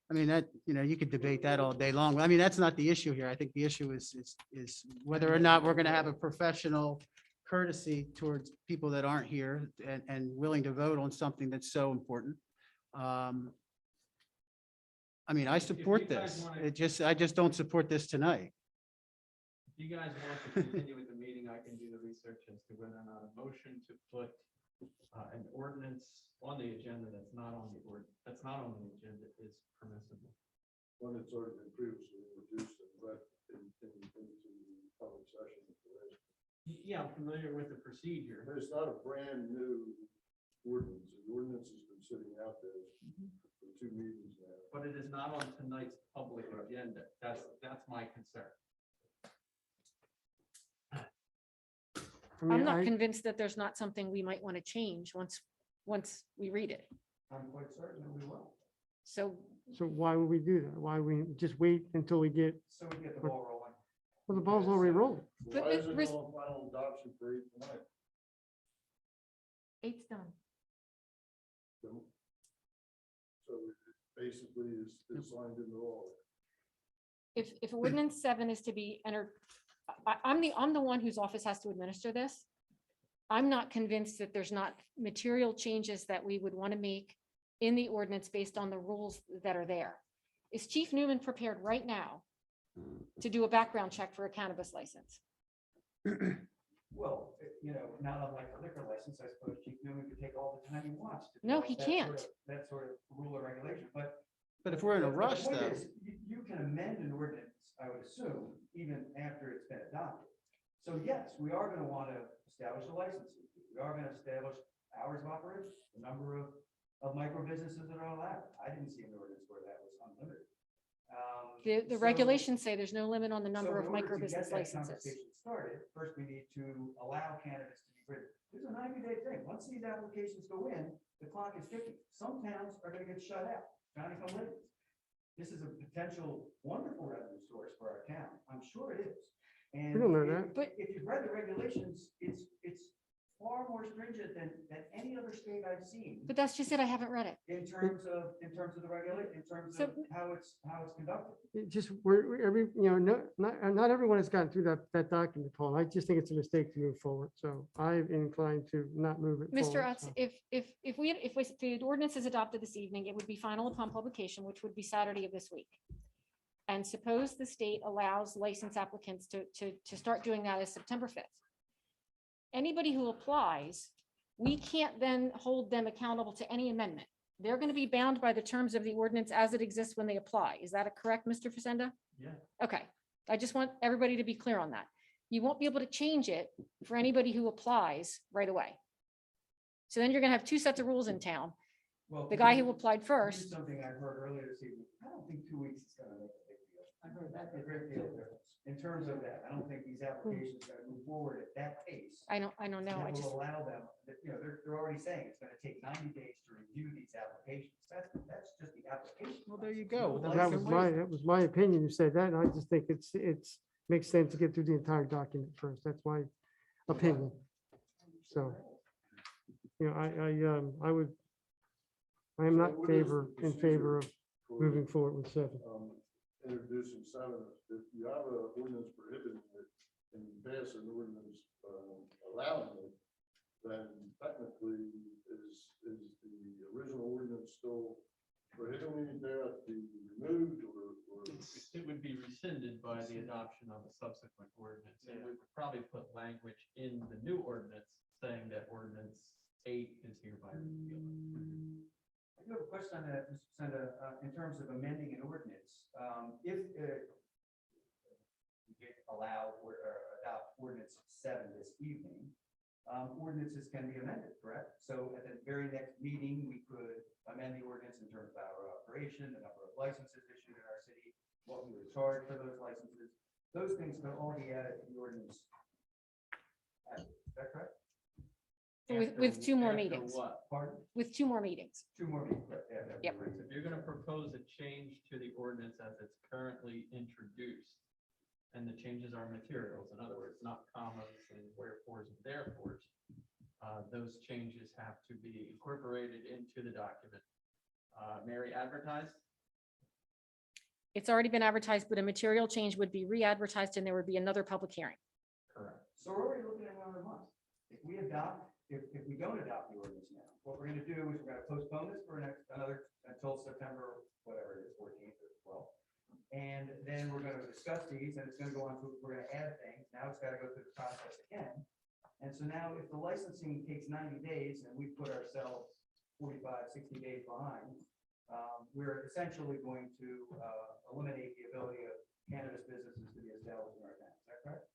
I mean, that, you could debate that all day long. I mean, that's not the issue here. I think the issue is whether or not we're going to have a professional courtesy towards people that aren't here and willing to vote on something that's so important. I mean, I support
you guys
this.
wanna-
I just don't support this tonight.
If you guys want to continue with the meeting, I can do the research as to whether or not a motion to put an ordinance on the agenda that's not on the agenda is permissible.
When it's already been previously introduced and read into the public session.
Yeah, I'm familiar with the procedure.
It's not a brand new ordinance. The ordinance has been sitting out there for 2 meetings now.
But it is not on tonight's public agenda. That's my concern.
I mean,
I'm not convinced that there's not something we might want to change once we read it.
I'm quite certain that we will.
So
So why would we do that? Why we just wait until we get,
So we get the ball rolling.
well, the ball's already rolling.
But
Why
it
is it
ris-
on final adoption for 8 tonight?
8's done.
So it basically is signed into law.
If ordinance 7 is to be entered, I'm the one whose office has to administer this. I'm not convinced that there's not material changes that we would want to make in the ordinance based on the rules that are there. Is Chief Newman prepared right now to do a background check for a cannabis license?
Well, not unlike a liquor license, I suppose Chief Newman could take all the time he wants. to
No,
develop
he
that sort
can't.
of- That sort of rule or regulation, but.
But if we're in a
the
rush,
point
though,
is, You can amend an ordinance, I would assume, even after it's been adopted. So yes, we are going to want to establish a licensing fee. We are going to establish hours of operation, the number of micro businesses that are allowed. I didn't see an ordinance where that was unlimited.
The
So-
regulations say there's no limit on the number
so
of
in order
micro
to get
business
that
licenses.
conversation Started, first we need to allow cannabis to be written. There's a 90-day thing. Once these applications go in, the clock is ticking. Some towns are gonna get shut out. Johnny come lately. This is a potential wonderful revenue source for our town. I'm sure it is. And
We don't know
if-
that.
But-
if you've read the regulations, it's far more stringent than any other state I've seen
But that's just it. I haven't read it.
in terms of the regulation, in terms
So-
of how it's conducted.
It just, not everyone has gotten through that document, Paul. I just think it's a mistake to move forward. So I'm inclined to not move it
Mr.
forward.
Utz,
So-
if the ordinance is adopted this evening, it would be final upon publication, which would be Saturday of this week. And suppose the state allows license applicants to start doing that as September 5th. Anybody who applies, we can't then hold them accountable to any amendment. They're going to be bound by the terms of the ordinance as it exists when they apply. Is that correct, Mr. Facenda?
Yeah.
Okay, I just want everybody to be clear on that. You won't be able to change it for anybody who applies right away. So then you're gonna have 2 sets of rules in town.
Well,
The guy who
here's-
applied
here's
first,
Something I heard earlier this evening, I don't think 2 weeks is gonna make a big deal. I heard that. A great deal of difference. In terms of that, I don't think these applications are gonna move forward at that pace.
I don't know, I
And it
just,
will allow them, they're already saying it's gonna take 90 days to review these applications. That's just the application.
well, there you
process.
go.
No
Then
That
we
was
can
my,
wait.
that was my opinion. You said that, and I just think it's makes sense to get through the entire document first. That's my opinion. So, I am not
So what is the
in favor of
for,
moving forward with 7.
Introducing 7, if you have an ordinance prohibiting it and you pass an ordinance allowing it, then technically is the original ordinance still prohibiting it there to be removed or?
It would be rescinded by the adoption of a subsequent ordinance. And we would probably put language in the new ordinance saying that ordinance 8 is hereby repealed.
I do have a question on that, Mr. Senda, in terms of amending an ordinance. If we allow or adopt ordinance 7 this evening, ordinances can be amended, correct? So at the very next meeting, we could amend the ordinance in terms of hour of operation, the number of licenses issued in our city, what we would charge for those licenses. Those things could all be added to the ordinance. Is that correct?
with 2 more
After
meetings,
What?
Pardon?
with 2 more meetings.
2 more meetings, correct? Yeah, that'd be
Yep.
right.
If you're gonna propose a change to the ordinance as it's currently introduced, and the changes are materials, in other words, not commas and wherefores and therefores, those changes have to be incorporated into the document. Mary, advertised?
It's already been advertised, but a material change would be re-advertised and there would be another public hearing.
Correct.
So we're already looking at another month. If we don't adopt the ordinance now, what we're gonna do is we're gonna postpone this for until September, whatever it is, 14th or 12th. And then we're gonna discuss these and it's gonna go on to, we're gonna add things. Now it's gotta go through the process again. And so now if the licensing takes 90 days and we put ourselves 45, 60 days behind, we're essentially going to eliminate the ability of cannabis businesses to be established in our town. Is that correct?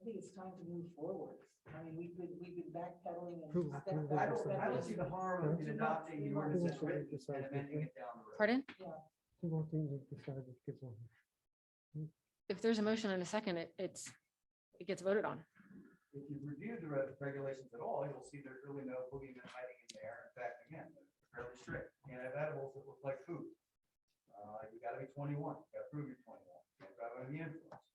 I think it's time to move forward. I mean, we've been backpedaling and.
Approval,
step
approval,
back,
approval.
step
I don't
back.
see the harm in adopting the ordinance as written and amending it down the road.
Pardon?
Two more things to decide if it's on.
If there's a motion and a second, it gets voted on.
If you review the regulations at all, you'll see there's really no boogeyman hiding in there. In fact, again, they're fairly strict. Can't have edibles that look like food. You gotta be 21, you gotta prove you're 21, can't drive under the influence.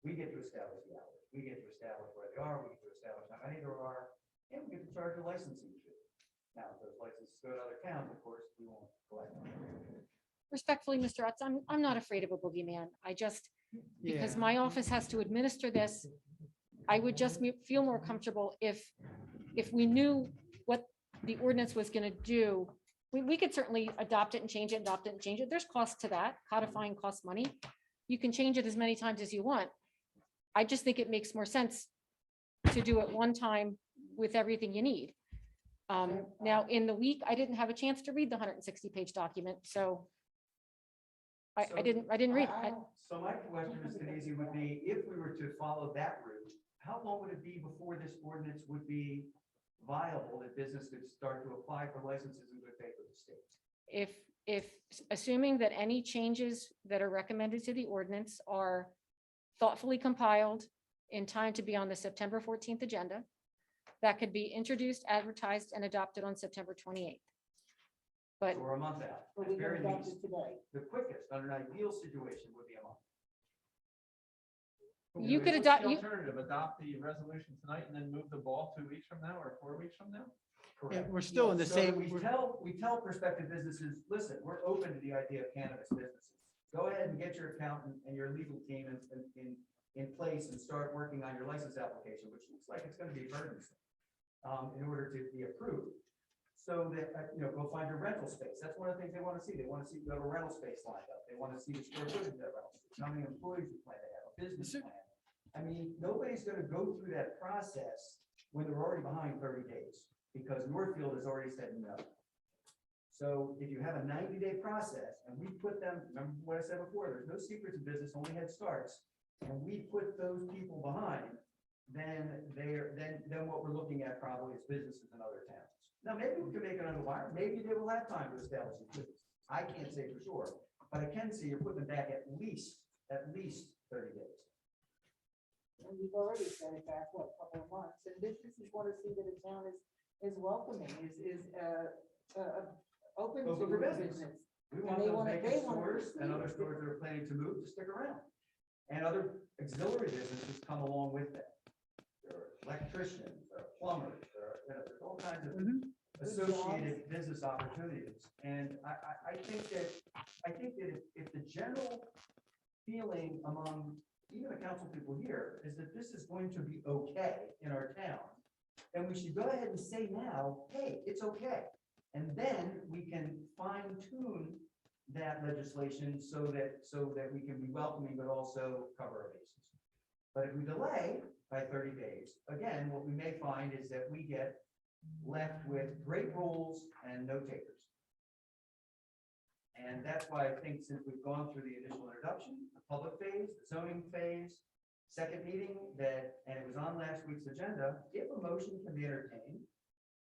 We get to establish the hours, we get to establish where they are, we get to establish how many there are, and we get to charge a licensing fee. Now, if those licenses go to other towns, of course, we won't collect them.
Respectfully, Mr. Utz, I'm not afraid of a boogeyman. I just, because
Yeah.
my office has to administer this, I would just feel more comfortable if we knew what the ordinance was going to do. We could certainly adopt it and change it, adopt it and change it. There's cost to that. Codifying costs money. You can change it as many times as you want. I just think it makes more sense to do it one time with everything you need. Now, in the week, I didn't have a chance to read the 160-page document, so I didn't read it.
So my question, Ms. Canisi, would be, if we were to follow that route, how long would it be before this ordinance would be viable, that business could start to apply for licenses in good faith with the state?
If assuming that any changes that are recommended to the ordinance are thoughtfully compiled in time to be on the September 14th agenda, that could be introduced, advertised, and adopted on September 28th. But
So we're a month out,
But
at
we can
very
adopt
least.
it today.
The quickest, under an ideal situation, would be a month.
you could
What's
adopt,
the
you,
alternative, adopt the resolution tonight and then move the ball 2 weeks from now or 4 weeks from now?
Correct.
We're still in the
So
same.
We tell prospective businesses, listen, we're open to the idea of cannabis businesses. Go ahead and get your accountant and your legal team in place and start working on your license application, which looks like it's gonna be burdensome, in order to be approved. So that, go find your rental space. That's one of the things they wanna see. They wanna see you have a rental space lined up. They wanna see the square footage of that rental space, how many employees you plan to have, a business plan. I mean, nobody's gonna go through that process when they're already behind 30 days, because Northfield has already said no. So if you have a 90-day process, and we put them, remember what I said before, there's no secrets in business, only head starts, and we put those people behind, then what we're looking at probably is businesses in other towns. Now, maybe we can make it under wire, maybe they will have time to establish a business. I can't say for sure, but I can see you're putting them back at least 30 days.
And we've already set it back, what, a couple of months, and businesses want to see that a town is welcoming, is open to
Open for business.
business.
We
And
want
they
those
wanna-
vacant
they wanna
stores and
see
other
it.
stores that are planning to move to stick around. And other auxiliary businesses come along with that. There are electricians, there are plumbers, there's all kinds of associated business opportunities. And I think that if the general feeling among even the council people here is that this is going to be okay in our town, then we should go ahead and say now, hey, it's okay. And then we can fine tune that legislation so that we can be welcoming, but also cover our bases. But if we delay by 30 days, again, what we may find is that we get left with great rules and no takers. And that's why I think since we've gone through the initial introduction, the public phase, the zoning phase, second meeting and it was on last week's agenda, if a motion can be entertained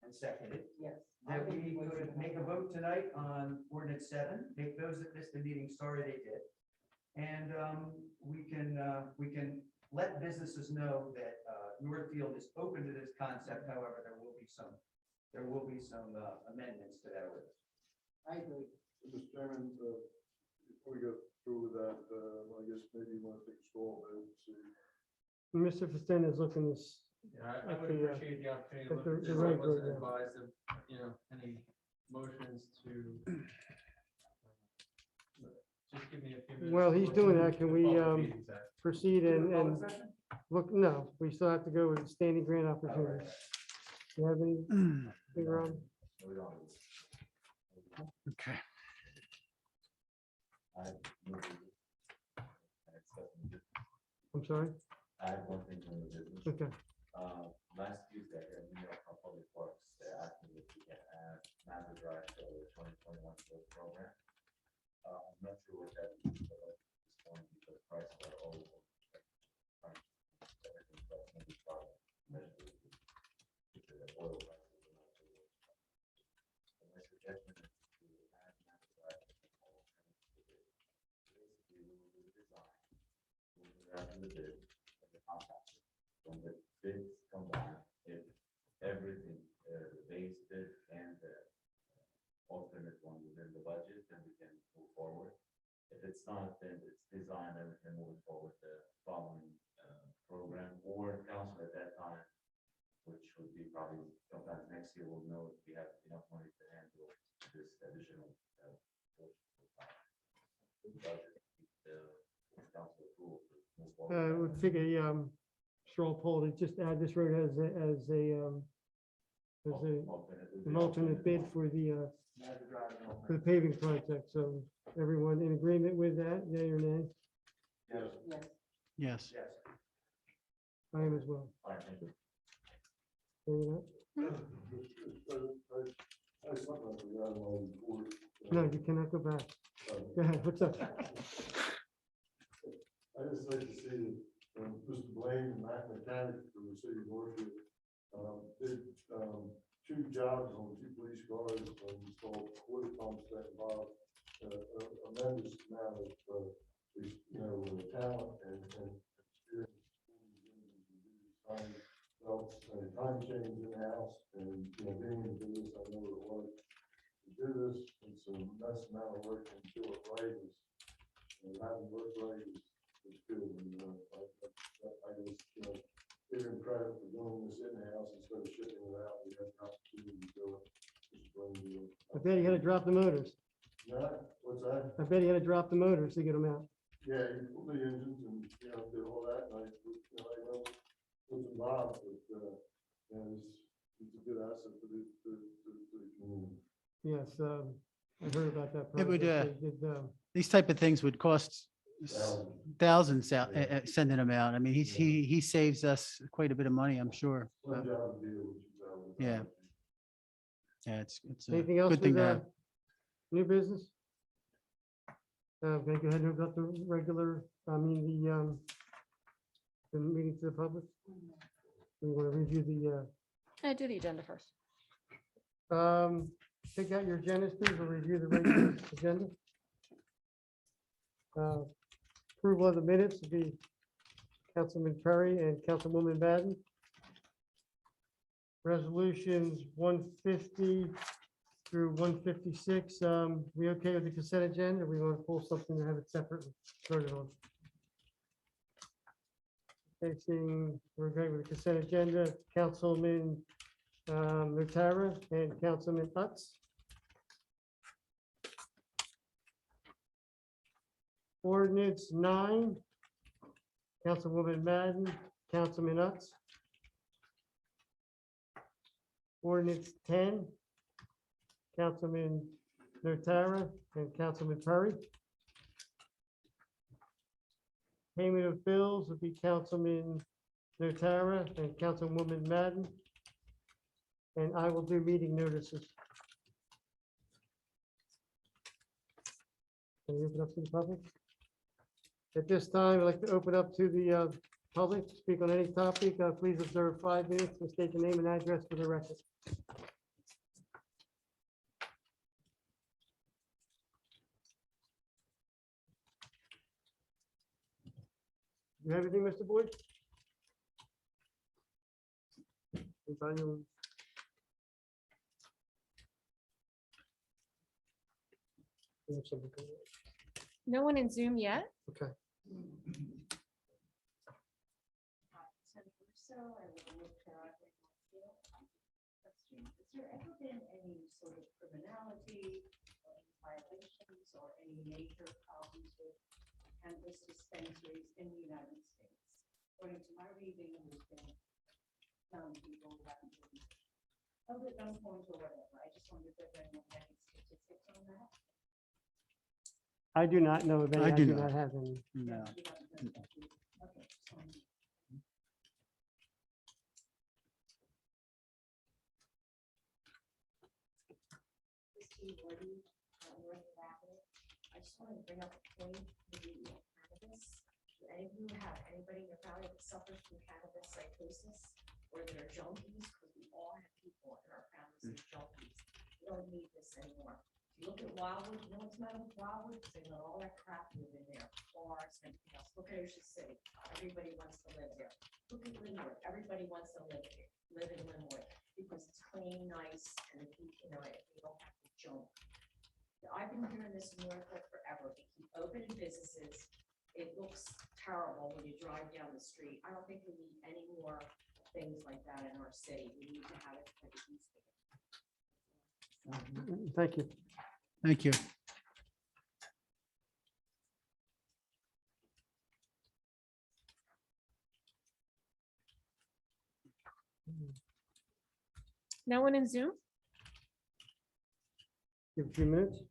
and seconded,
Yes.
that we could make a vote tonight on ordinance 7, make those that missed the meeting, sorry they did. And we can let businesses know that Northfield is open to this concept. However, there will be some amendments to that ordinance.
I agree.
Mr. Chairman, before we go through with that, I guess maybe you want to take a stroll and see.
Mr. Fastin is looking this,
Yeah, I would
Okay, yeah.
appreciate the opportunity to
But
look at
the
this. I
right
wasn't
word, yeah.
advised of, any motions to just give me a few minutes.
Well,
to
he's
look
doing
at
that. Can
the
we,
Public Meetings Act.
proceed and
Public session?
look, no, we still have to go with standing grant opportunities. Do you have anything, Ron?
We don't.
Okay.
I have no business. And it's something that-
I'm sorry?
I have one thing from the business.
Okay.
Last Tuesday, I got an email from Public Works, they asked me if we can add Mazda Drive to the 2021 build program. I'm not sure what that is, but this morning, because prices are all over. Everything's drafting the bid and the contract. When the bids come back, if everything, the base bid and the alternate one within the budget, then we can move forward. If it's not, then it's designed and we can move forward the following program or council at that time, which would be probably sometime next year, we'll know if we have enough money to handle this additional budget. Council approval to move forward.
Would take a straw poll to just add this road as an alternate bid for the paving project. So everyone in agreement with that, yea or nay?
Yes.
Yes.
Yes.
I am as well.
All right, thank you.
Say that.
I something I forgot in my report.
No, you cannot go back. Go ahead, what's up?
I just like to see Mr. Blaine and Matt Mechanic from the city of Northfield did two jobs on two police cars and installed quarter pumps that involved a tremendous amount of talent and experience. Belts and time change in the house and being able to do this, I know what it was. To do this, it's a mess amount of work and do it right is, having work right is good. And I just, give him credit for doing this in the house instead of shipping it out. We had an opportunity to do it. Just bring the,
I bet you had to drop the motors.
what's that?
I bet you had to drop the motors to get them out.
Yeah, you pull the engines and, did all that. And I know what's involved, but, it's a good asset to the community.
Yes, I heard about that.
It would,
project. They did,
These type of things would cost thousands out,
Yeah.
sending them out. I mean, he saves us quite a bit of money, I'm sure.
One job to deal with.
Yeah. Yeah, it's a
Anything else
good thing
with
to have.
new business? Okay, go ahead and open up the regular, the meeting to the public. We want to review
I do the agenda first.
take out your agendas, please. We'll review the regular agenda. Approval of the minutes would be Councilman Perry and Councilwoman Madden. Resolutions 150 through 156. We okay with the consent agenda? We want to pull something to have it separately voted on. Okay, seeing we're great with the consent agenda, Councilman Notara and Councilman Utz. Ordinance 9, Councilwoman Madden, Councilman Utz. Ordinance 10, Councilman Notara and Councilman Perry. Payment of bills would be Councilman Notara and Councilwoman Madden. And I will do meeting notices. Can you open up to the public? At this time, I'd like to open up to the public, to speak on any topic. Please observe 5 minutes and state your name and address for the record. You have anything, Mr. Boyd? Anybody else? You have something to say?
No one in Zoom yet?
Okay.
So I will look at question. Has there ever been any sort of criminality or any violations or any major problems with cannabis dispensaries in the United States? According to my reading, there's been some people who haven't been held at gunpoint or whatever. I just wondered if anyone had any statistics on that.
I do not know of any.
I
I
do
do
not.
not have any.
No.
You haven't heard that, do you? Okay, just wanted to- Steve Woody, North Avenue. I just wanted to bring up a point with the cannabis. Do any of you have anybody in your family that suffers from cannabis psychosis or that are junkies? Because we all have people in our families that are junkies. We don't need this anymore. Do You look at Wildwood, you know what's the matter with Wildwood? They let all that crap live in there, cars and everything else. Look at Ocean City, everybody wants to live there. Look at Linwood, everybody wants to live here, live in Linwood, because it's clean, nice, and if you know, you don't have to jump. I've been hearing this in Northfield forever. We keep opening businesses. It looks terrible when you drive down the street. I don't think we need any more things like that in our city. We need to have it like it used to be.
Thank you.
Thank you.
No one in Zoom?
Give a few minutes.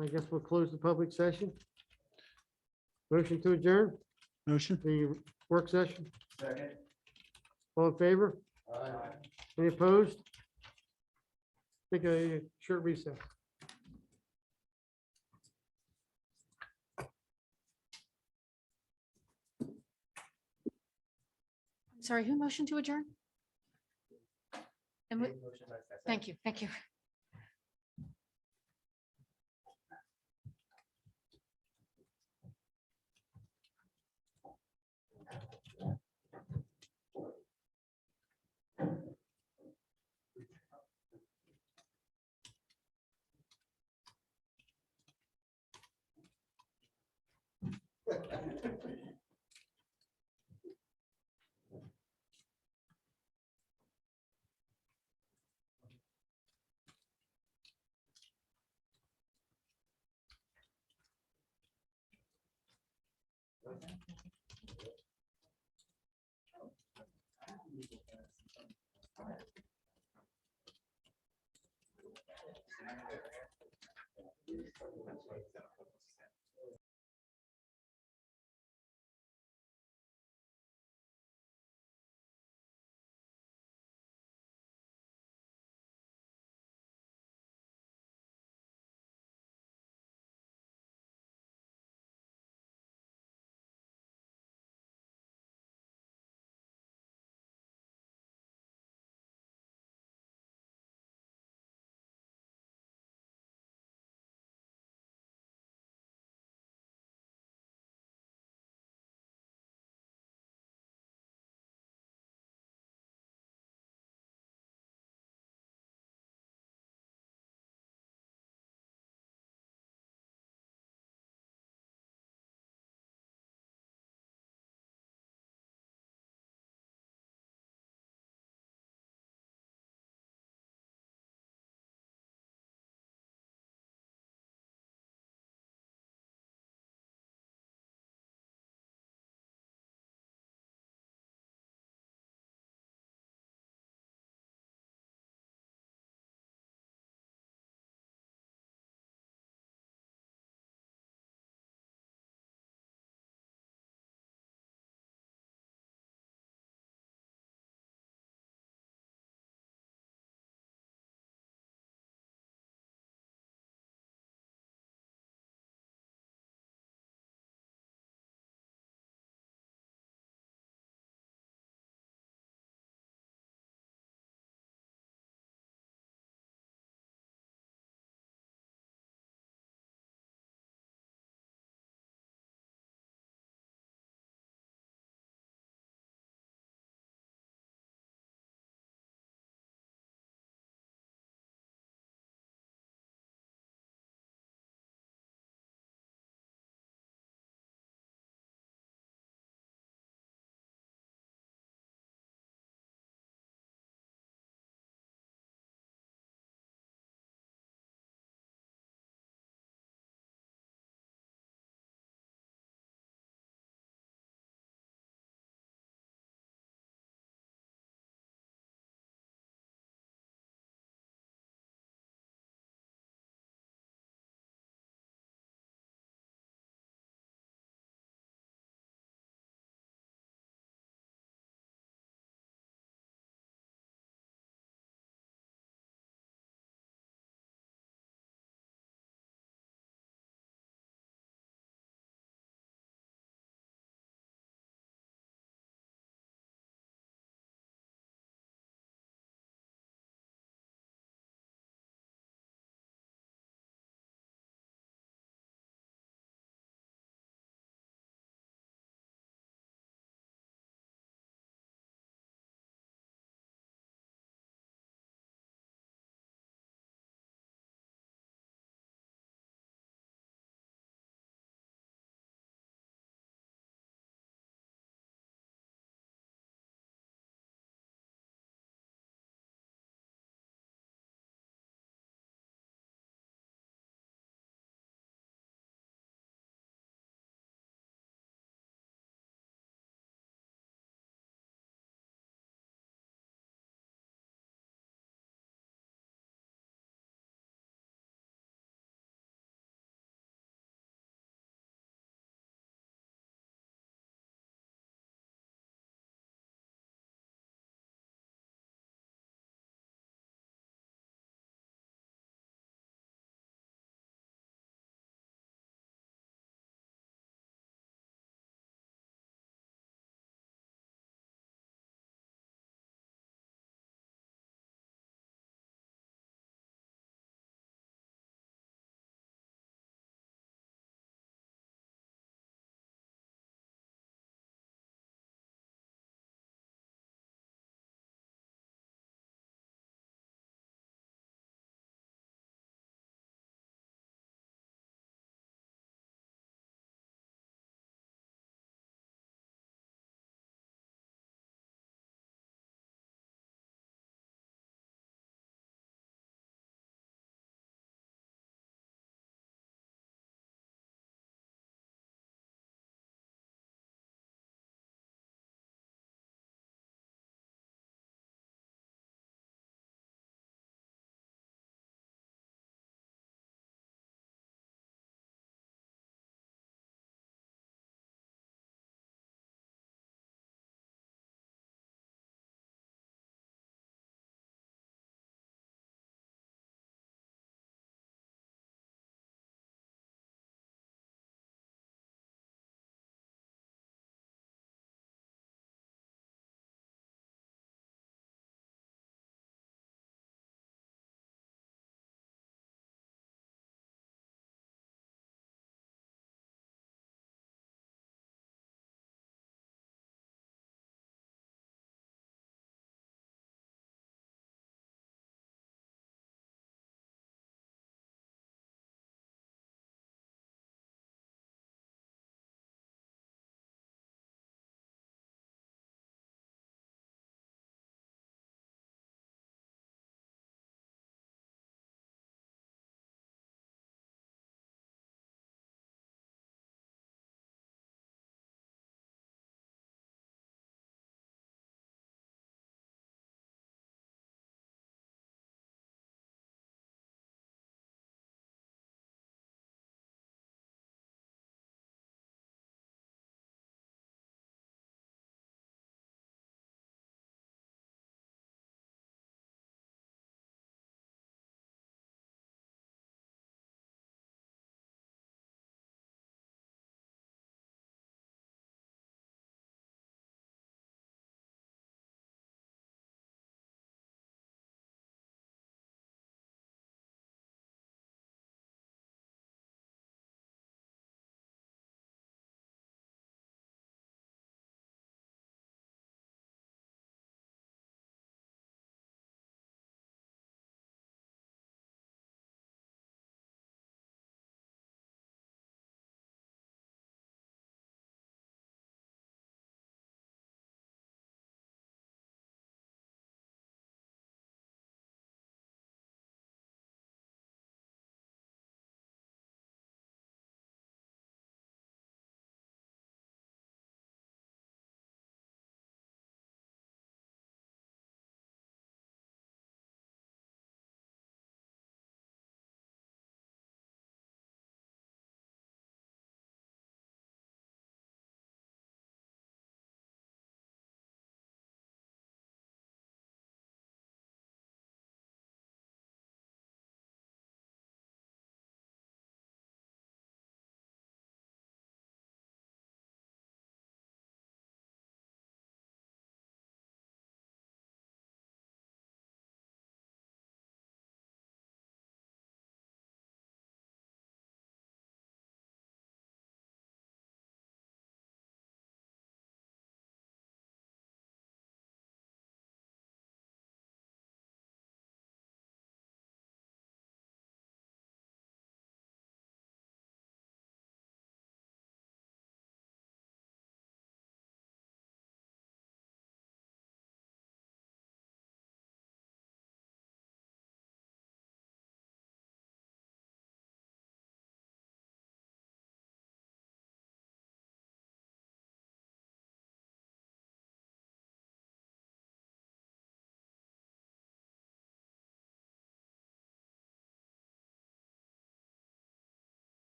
I guess we'll close the public session. Motion to adjourn
Motion?
the work session.
Second.
All in favor? Any opposed? Take a short recess.
Sorry, who motioned to adjourn? And thank you, thank you.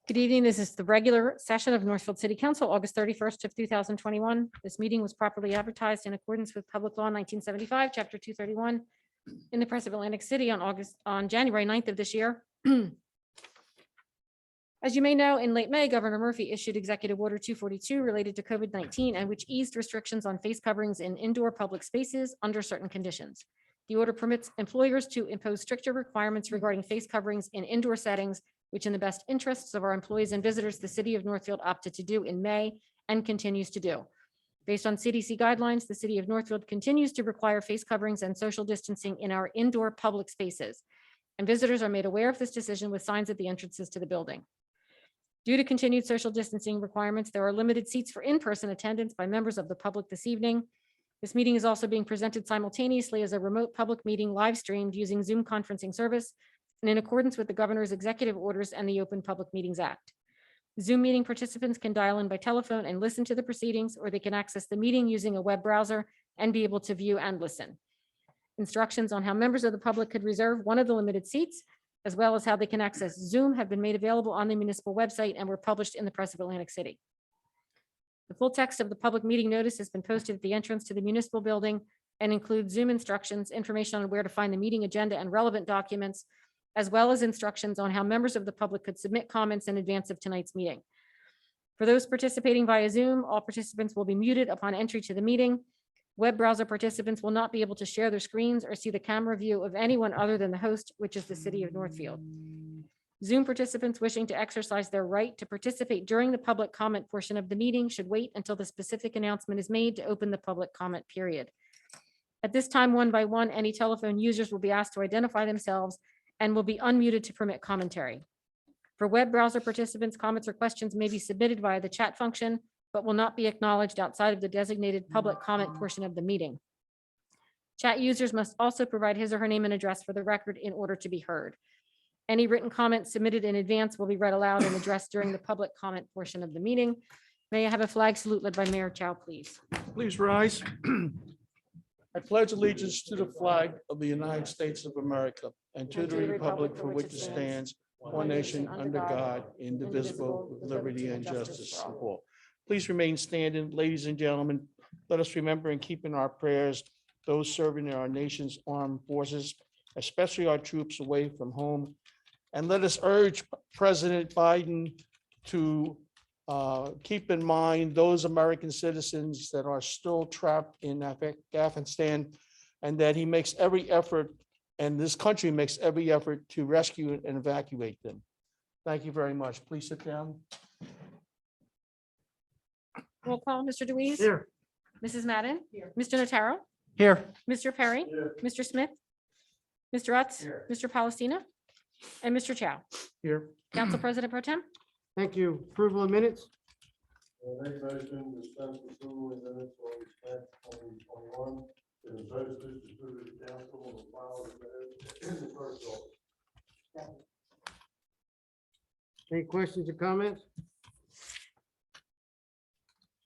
Good evening. This is the regular session of Northfield City Council, August 31st of 2021. This meeting was properly advertised in accordance with Public Law 1975, Chapter 231 in the Press of Atlantic City on January 9th of this year. As you may know, in late May, Governor Murphy issued Executive Order 242 related to COVID-19 and which eased restrictions on face coverings in indoor public spaces under certain conditions. The order permits employers to impose stricter requirements regarding face coverings in indoor settings, which in the best interests of our employees and visitors, the city of Northfield opted to do in May and continues to do. Based on CDC guidelines, the city of Northfield continues to require face coverings and social distancing in our indoor public spaces. And visitors are made aware of this decision with signs at the entrances to the building. Due to continued social distancing requirements, there are limited seats for in-person attendance by members of the public this evening. This meeting is also being presented simultaneously as a remote public meeting live streamed using Zoom conferencing service and in accordance with the governor's executive orders and the Open Public Meetings Act. Zoom meeting participants can dial in by telephone and listen to the proceedings, or they can access the meeting using a web browser and be able to view and listen. Instructions on how members of the public could reserve one of the limited seats, as well as how they can access Zoom, have been made available on the municipal website and were published in the Press of Atlantic City. The full text of the public meeting notice has been posted at the entrance to the municipal building and includes Zoom instructions, information on where to find the meeting agenda and relevant documents, as well as instructions on how members of the public could submit comments in advance of tonight's meeting. For those participating via Zoom, all participants will be muted upon entry to the meeting. Web browser participants will not be able to share their screens or see the camera view of anyone other than the host, which is the city of Northfield. Zoom participants wishing to exercise their right to participate during the public comment portion of the meeting should wait until the specific announcement is made to open the public comment period. At this time, one by one, any telephone users will be asked to identify themselves and will be unmuted to permit commentary. For web browser participants, comments or questions may be submitted via the chat function, but will not be acknowledged outside of the designated public comment portion of the meeting. Chat users must also provide his or her name and address for the record in order to be heard. Any written comments submitted in advance will be read aloud and addressed during the public comment portion of the meeting. May I have a flag salute led by Mayor Chow, please?
Please rise. I pledge allegiance to the flag of the United States of America and to the republic for which it stands, one nation under God, indivisible, with liberty and justice for all. Please remain standing, ladies and gentlemen. Let us remember and keep in our prayers those serving in our nation's armed forces, especially our troops away from home. And let us urge President Biden to keep in mind those American citizens that are still trapped in Afghanistan, and that he makes every effort, and this country makes every effort to rescue and evacuate them. Thank you very much. Please sit down.
Roll call, Mr. Deweese.
Here.
Mrs. Madden. Here. Mr. Notaro.
Here.
Mr. Perry.
Here.
Mr. Smith. Mr. Utz.
Here.
Mr. Palestina. And Mr. Chow.
Here.
Council President Pro Tem.
Thank you. Approval of minutes?
Make motion to dispense with approval of minutes August 10th, 2021. It is posted, distributed to council and filed in the clerk's office.
Any questions or comments?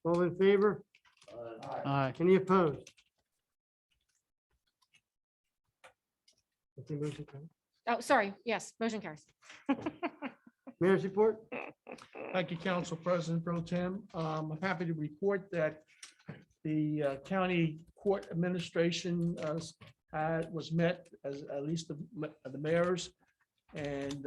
All in favor?
Aye.
Any opposed? Okay, motion carries.
Oh, sorry. Yes, motion carries.
Mayor's report?
Thank you, Council President Pro Tem. I'm happy to report that the county court administration was met, as at least the mayors, and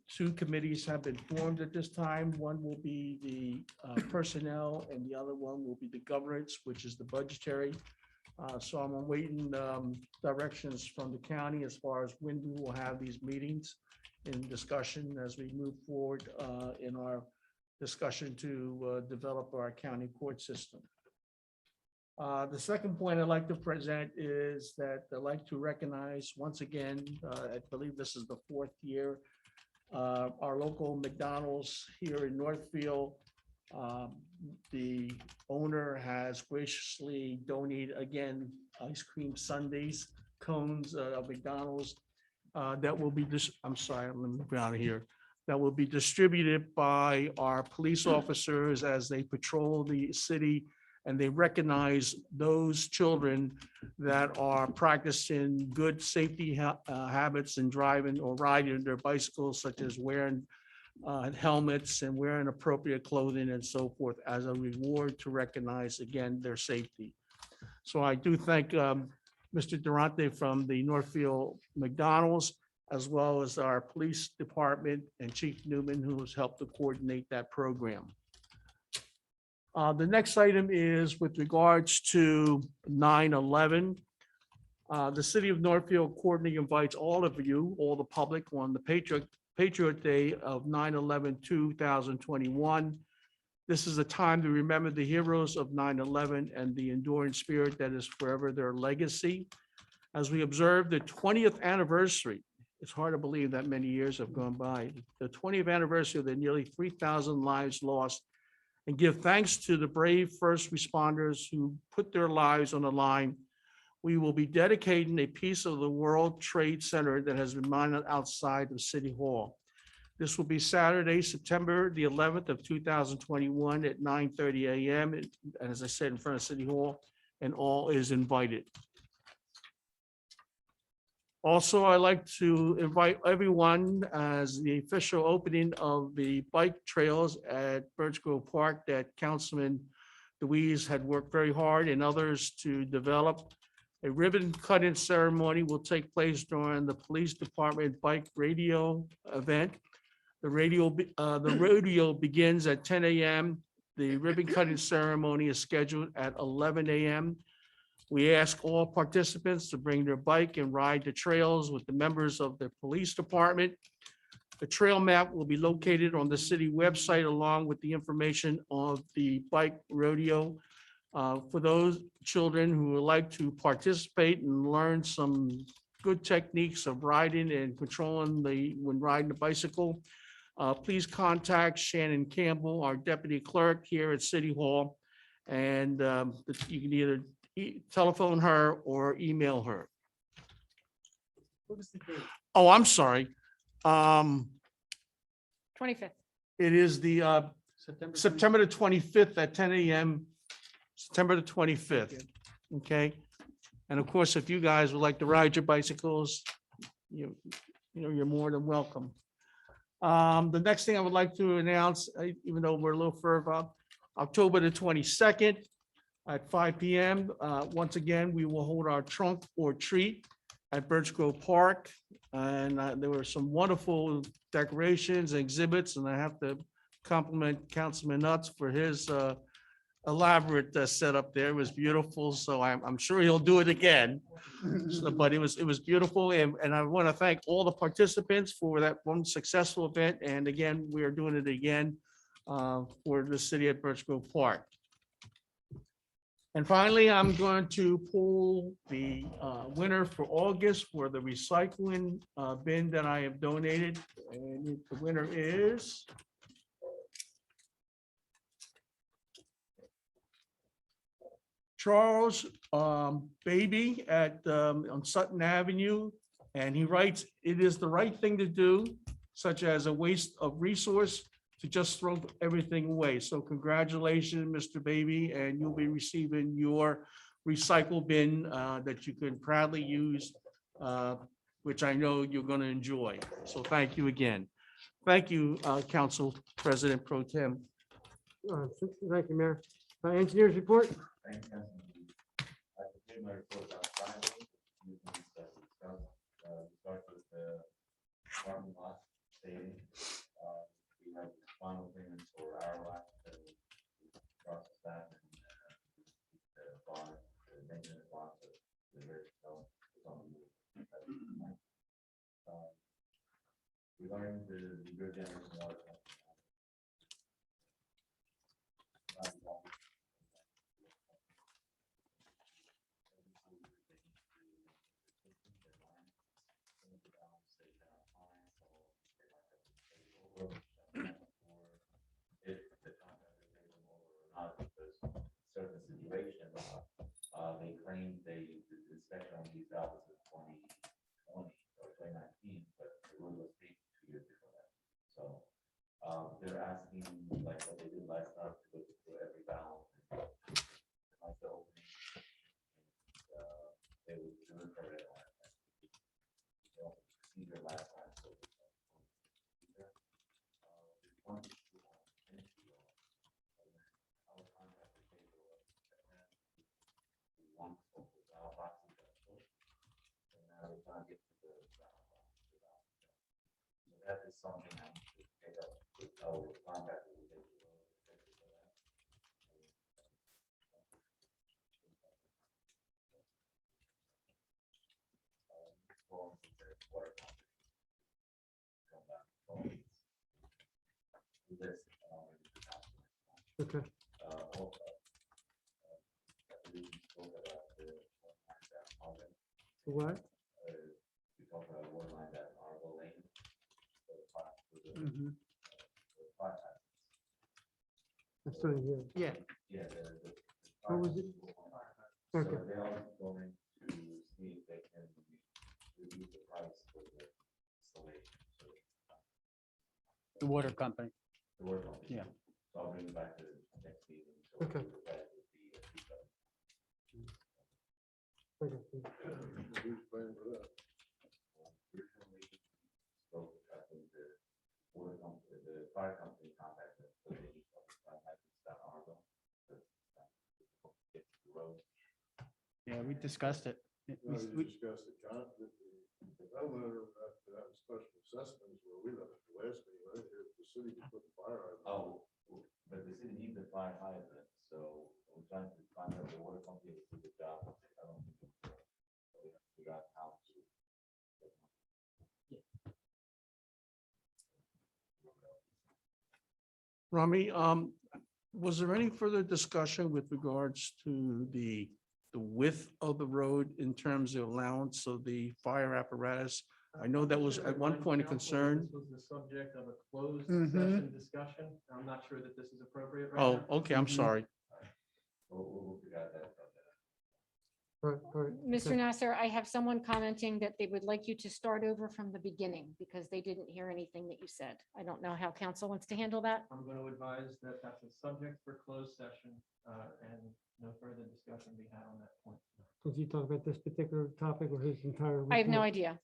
two committees have been formed at this time. One will be the personnel and the other one will be the governance, which is the budgetary. So I'm awaiting directions from the county as far as when we will have these meetings in discussion as we move forward in our discussion to develop our county court system. The second point I'd like to present is that I'd like to recognize once again, I believe this is the fourth year, our local McDonald's here in Northfield. The owner has graciously donated again ice cream sundaes, cones of McDonald's that will be I'm sorry, I'm gonna move out of here. That will be distributed by our police officers as they patrol the city, and they recognize those children that are practicing good safety habits and driving or riding their bicycles, such as wearing helmets and wearing appropriate clothing and so forth as a reward to recognize, again, their safety. So I do thank Mr. Durante from the Northfield McDonald's, as well as our police department and Chief Newman, who has helped to coordinate that program. The next item is with regards to 9/11. The city of Northfield cordially invites all of you, all the public, on the Patriot Day of 9/11/2021. This is a time to remember the heroes of 9/11 and the enduring spirit that is forever their legacy. As we observe the 20th anniversary, it's hard to believe that many years have gone by, the 20th anniversary of the nearly 3,000 lives lost, and give thanks to the brave first responders who put their lives on the line. We will be dedicating a piece of the World Trade Center that has been mounted outside of City Hall. This will be Saturday, September the 11th of 2021 at 9:30 a.m. And as I said, in front of City Hall, and all is invited. Also, I'd like to invite everyone as the official opening of the bike trails at Birch Grove Park that Councilman Deweese had worked very hard and others to develop. A ribbon cutting ceremony will take place during the police department bike radio event. The rodeo begins at 10 a.m. The ribbon cutting ceremony is scheduled at 11 a.m. We ask all participants to bring their bike and ride the trails with the members of the police department. The trail map will be located on the city website along with the information of the bike rodeo. For those children who would like to participate and learn some good techniques of riding and controlling when riding the bicycle, please contact Shannon Campbell, our deputy clerk here at City Hall. And you can either telephone her or email her. Oh, I'm sorry.
25th.
It is the September the 25th at 10 a.m. September the 25th. Okay. And of course, if you guys would like to ride your bicycles, you're more than welcome. The next thing I would like to announce, even though we're a little further up, October the 22nd at 5 p.m. Once again, we will hold our trunk or treat at Birch Grove Park. And there were some wonderful decorations and exhibits, and I have to compliment Councilman Nuts for his elaborate setup there. It was beautiful, so I'm sure he'll do it again. But it was beautiful, and I want to thank all the participants for that one successful event. And again, we are doing it again for the city at Birch Grove Park. And finally, I'm going to pull the winner for August for the recycling bin that I have donated. And the winner is Charles Baby on Sutton Avenue. And he writes, "It is the right thing to do, such as a waste of resource, to just throw everything away." So congratulations, Mr. Baby, and you'll be receiving your recycle bin that you can proudly use, which I know you're going to enjoy. So thank you again. Thank you, Council President Pro Tem.
Thank you, Mayor. Engineers report?
Thanks, Councilman. I prepared my report on Friday. You can discuss it. Start with the parking lot stadium. We have the final agreements for our lot, process that and the bond, the maintenance bond, the very, it's on the move. Regarding the good generation water. If the contractor pays them over or not, because certain situations, they claim the inspection on these valves is 2020 or 2019, but the rule was changed 2 years before that. So they're asking, like what they did last time, to go through every valve, like the opening. They would do it for it. Procedure last time. So that is something I need to pick up with our contractor. We can do that. Going to the water company. Come back, do this, with the council.
Okay.
Also, I believe we spoke about the one line that Marvin,
What?
we talked about one line that Marvel Lane. For the fire, for the,
Mhm.
for the fire hydrants.
That's what I hear.
Yeah,
Yeah,
What was it?
So
Okay.
they are going to see if they can reduce the price for the installation. So
the water company.
the work on it.
Yeah.
So I'll bring it back to the next meeting. So
Okay.
the price would be a few thousand.
Who's paying for that?
Originally, spoke, I think the water company, the fire company contacted us, so they need to start Argo. Get the road.
Yeah, we discussed it.
No, you discussed the homeowner, that was special assessments where we left the last meeting, right? If the city could put the fire hydrant.
Oh, but the city needs the fire hydrant, so we're trying to find out the water company to do the job. I don't think it's, we have to figure out how to.
Rami, was there any further discussion with regards to the width of the road in terms of allowance of the fire apparatus? I know that was at one point a concern.
This was the subject of a closed
Mhm.
session discussion. I'm not sure that this is appropriate right
Oh,
now.
okay, I'm
Mhm.
sorry.
We'll figure out that.
All right.
Mr. Nasser, I have someone commenting that they would like you to start over from the beginning because they didn't hear anything that you said. I don't know how council wants to handle that.
I'm going to advise that that's a subject for closed session, and no further discussion be had on that point.
Did you talk about this particular topic or his entire?
I have no
report?
idea.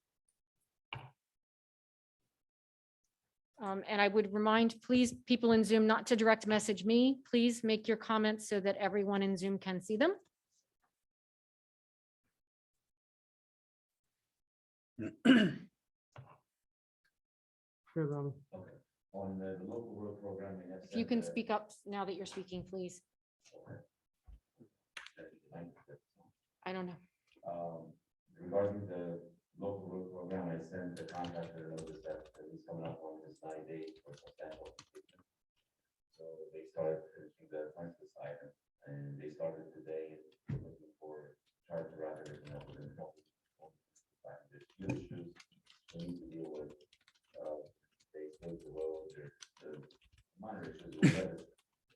And I would remind, please, people in Zoom not to direct message me. Please make your comments so that everyone in Zoom can see them.
Sure, Rami.
Okay, on the local road program, we have.
If you
sent
can
a-
speak up now that you're speaking, please.
Okay.
I don't know.
Regarding the local road program, I sent the contractor a notice that he's coming up on his 9 days for substantial completion. So they started finishing the census item, and they started today looking for charge riders and everything. There's few issues we need to deal with. They split the road, there's the minor issues, whatever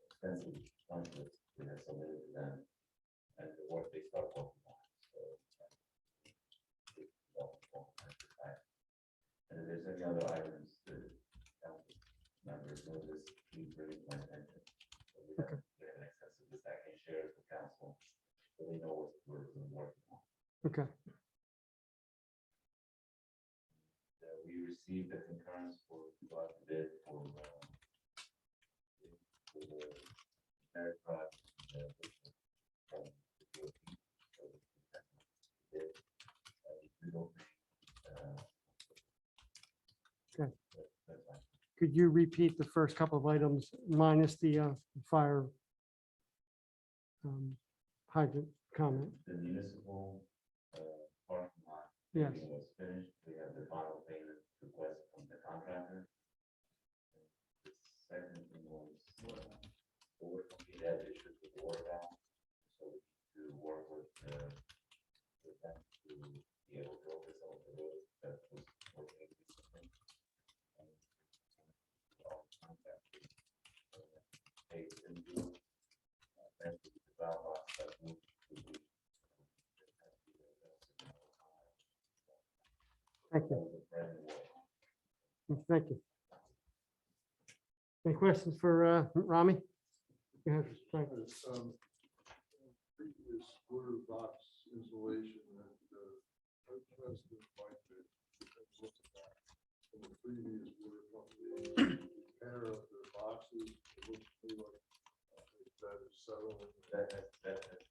expensive census we have submitted to them, and the work they start working on. So, and if there's any other items that council members notice, please bring it to my attention. So we have an excess of this, I can share it with council, so they know what we're working on.
Okay.
We received the concurrence for the bid for the merit project. From the DOT. So we did, we don't,
Okay.
that's fine.
Could you repeat the first couple of items minus the fire hydrant comment?
The municipal parking lot.
Yes.
paving Was finished, we have the final payment request from the contractor. The second thing was, the water company had issues with the water valve, so we need to work with them to be able to open some of the road that was working recently. And our contractor, paid into, and the valve box that moved to the.
Thank you. Thank you. Any questions for Rami? Go ahead, Frank.
Previous water box installation that, President Mike did, looked at that. And the previous water company, pair of the boxes, it looks to me like that is settling.
That's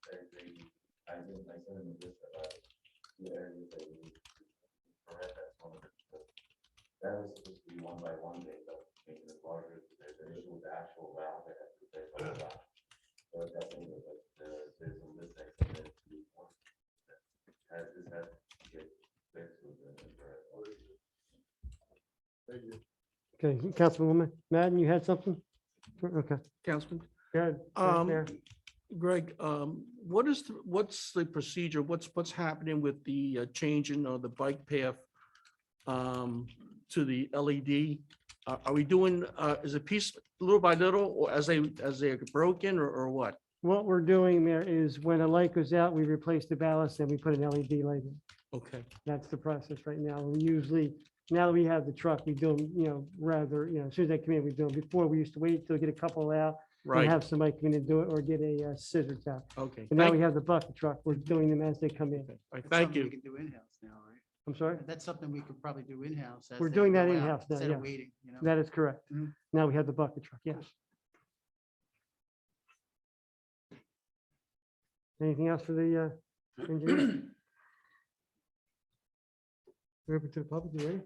crazy. I didn't, I sent him this about the areas that we need to correct, that's one of the, that was supposed to be one actual route that has to be based on the route. So definitely, there's a list that can be one. This has to get fixed within the.
Thank you.
Okay, Councilwoman Madden, you had something? Okay,
Councilman?
go ahead. Mayor.
Greg, what's the procedure? What's happening with the changing of the bike path to the LED? Are we doing, is it piece little by little or as they broken or what?
What we're doing, Mayor, is when a light goes out, we replace the ballast and we put an LED light in.
Okay,
That's the process right now. We usually, now that we have the truck, we do them, rather, as soon as they come in, we do them. Before, we used to wait till get a couple out and
right,
have somebody come in and do it or get a scissors out.
okay.
But now
Thank
we have the bucket truck. We're doing them as they come in.
all right,
That's
thank
something We
you.
can do in-house now, right?
I'm sorry?
That's something we could probably do in-house. as
We're
they
doing that
go out,
in-house now,
Instead of
yeah.
waiting,
That is correct.
Mhm.
Now we have the bucket truck, yes. Anything else for the engineer? We're open to the public, you ready?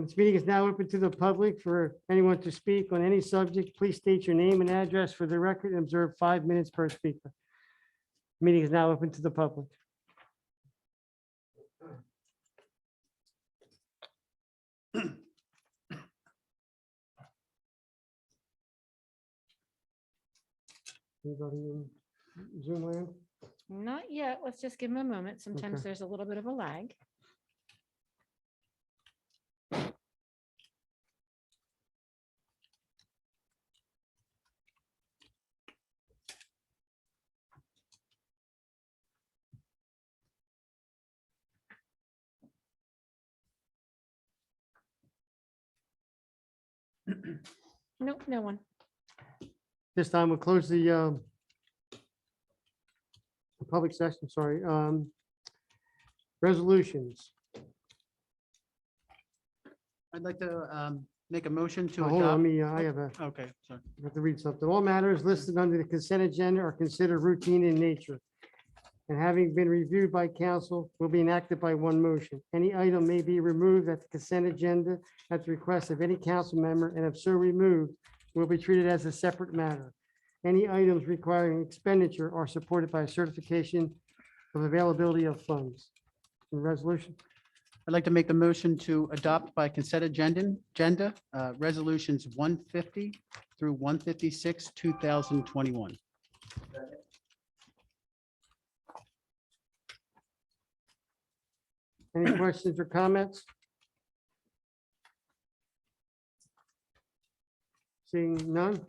This meeting is now open to the public. For anyone to speak on any subject, please state your name and address for the record and observe 5 minutes per speaker. Meeting is now open to the public. Anybody in Zoom land?
Not yet. Let's just give them a moment. Sometimes
Okay.
there's a little bit of a lag. Nope, no one.
This time we'll close the public session, sorry. Resolutions.
I'd like to make a motion to
Oh, hold on,
adopt.
I have a,
Okay, sorry.
I have to read something. All matters listed under the consent agenda are considered routine in nature, and having been reviewed by council will be enacted by one motion. Any item may be removed at the consent agenda at the request of any council member, and if so removed, will be treated as a separate matter. Any items requiring expenditure are supported by a certification of availability of funds. Resolution.
I'd like to make the motion to adopt by consent agenda, resolutions 150 through 156, 2021.
Any questions or comments? Seeing none?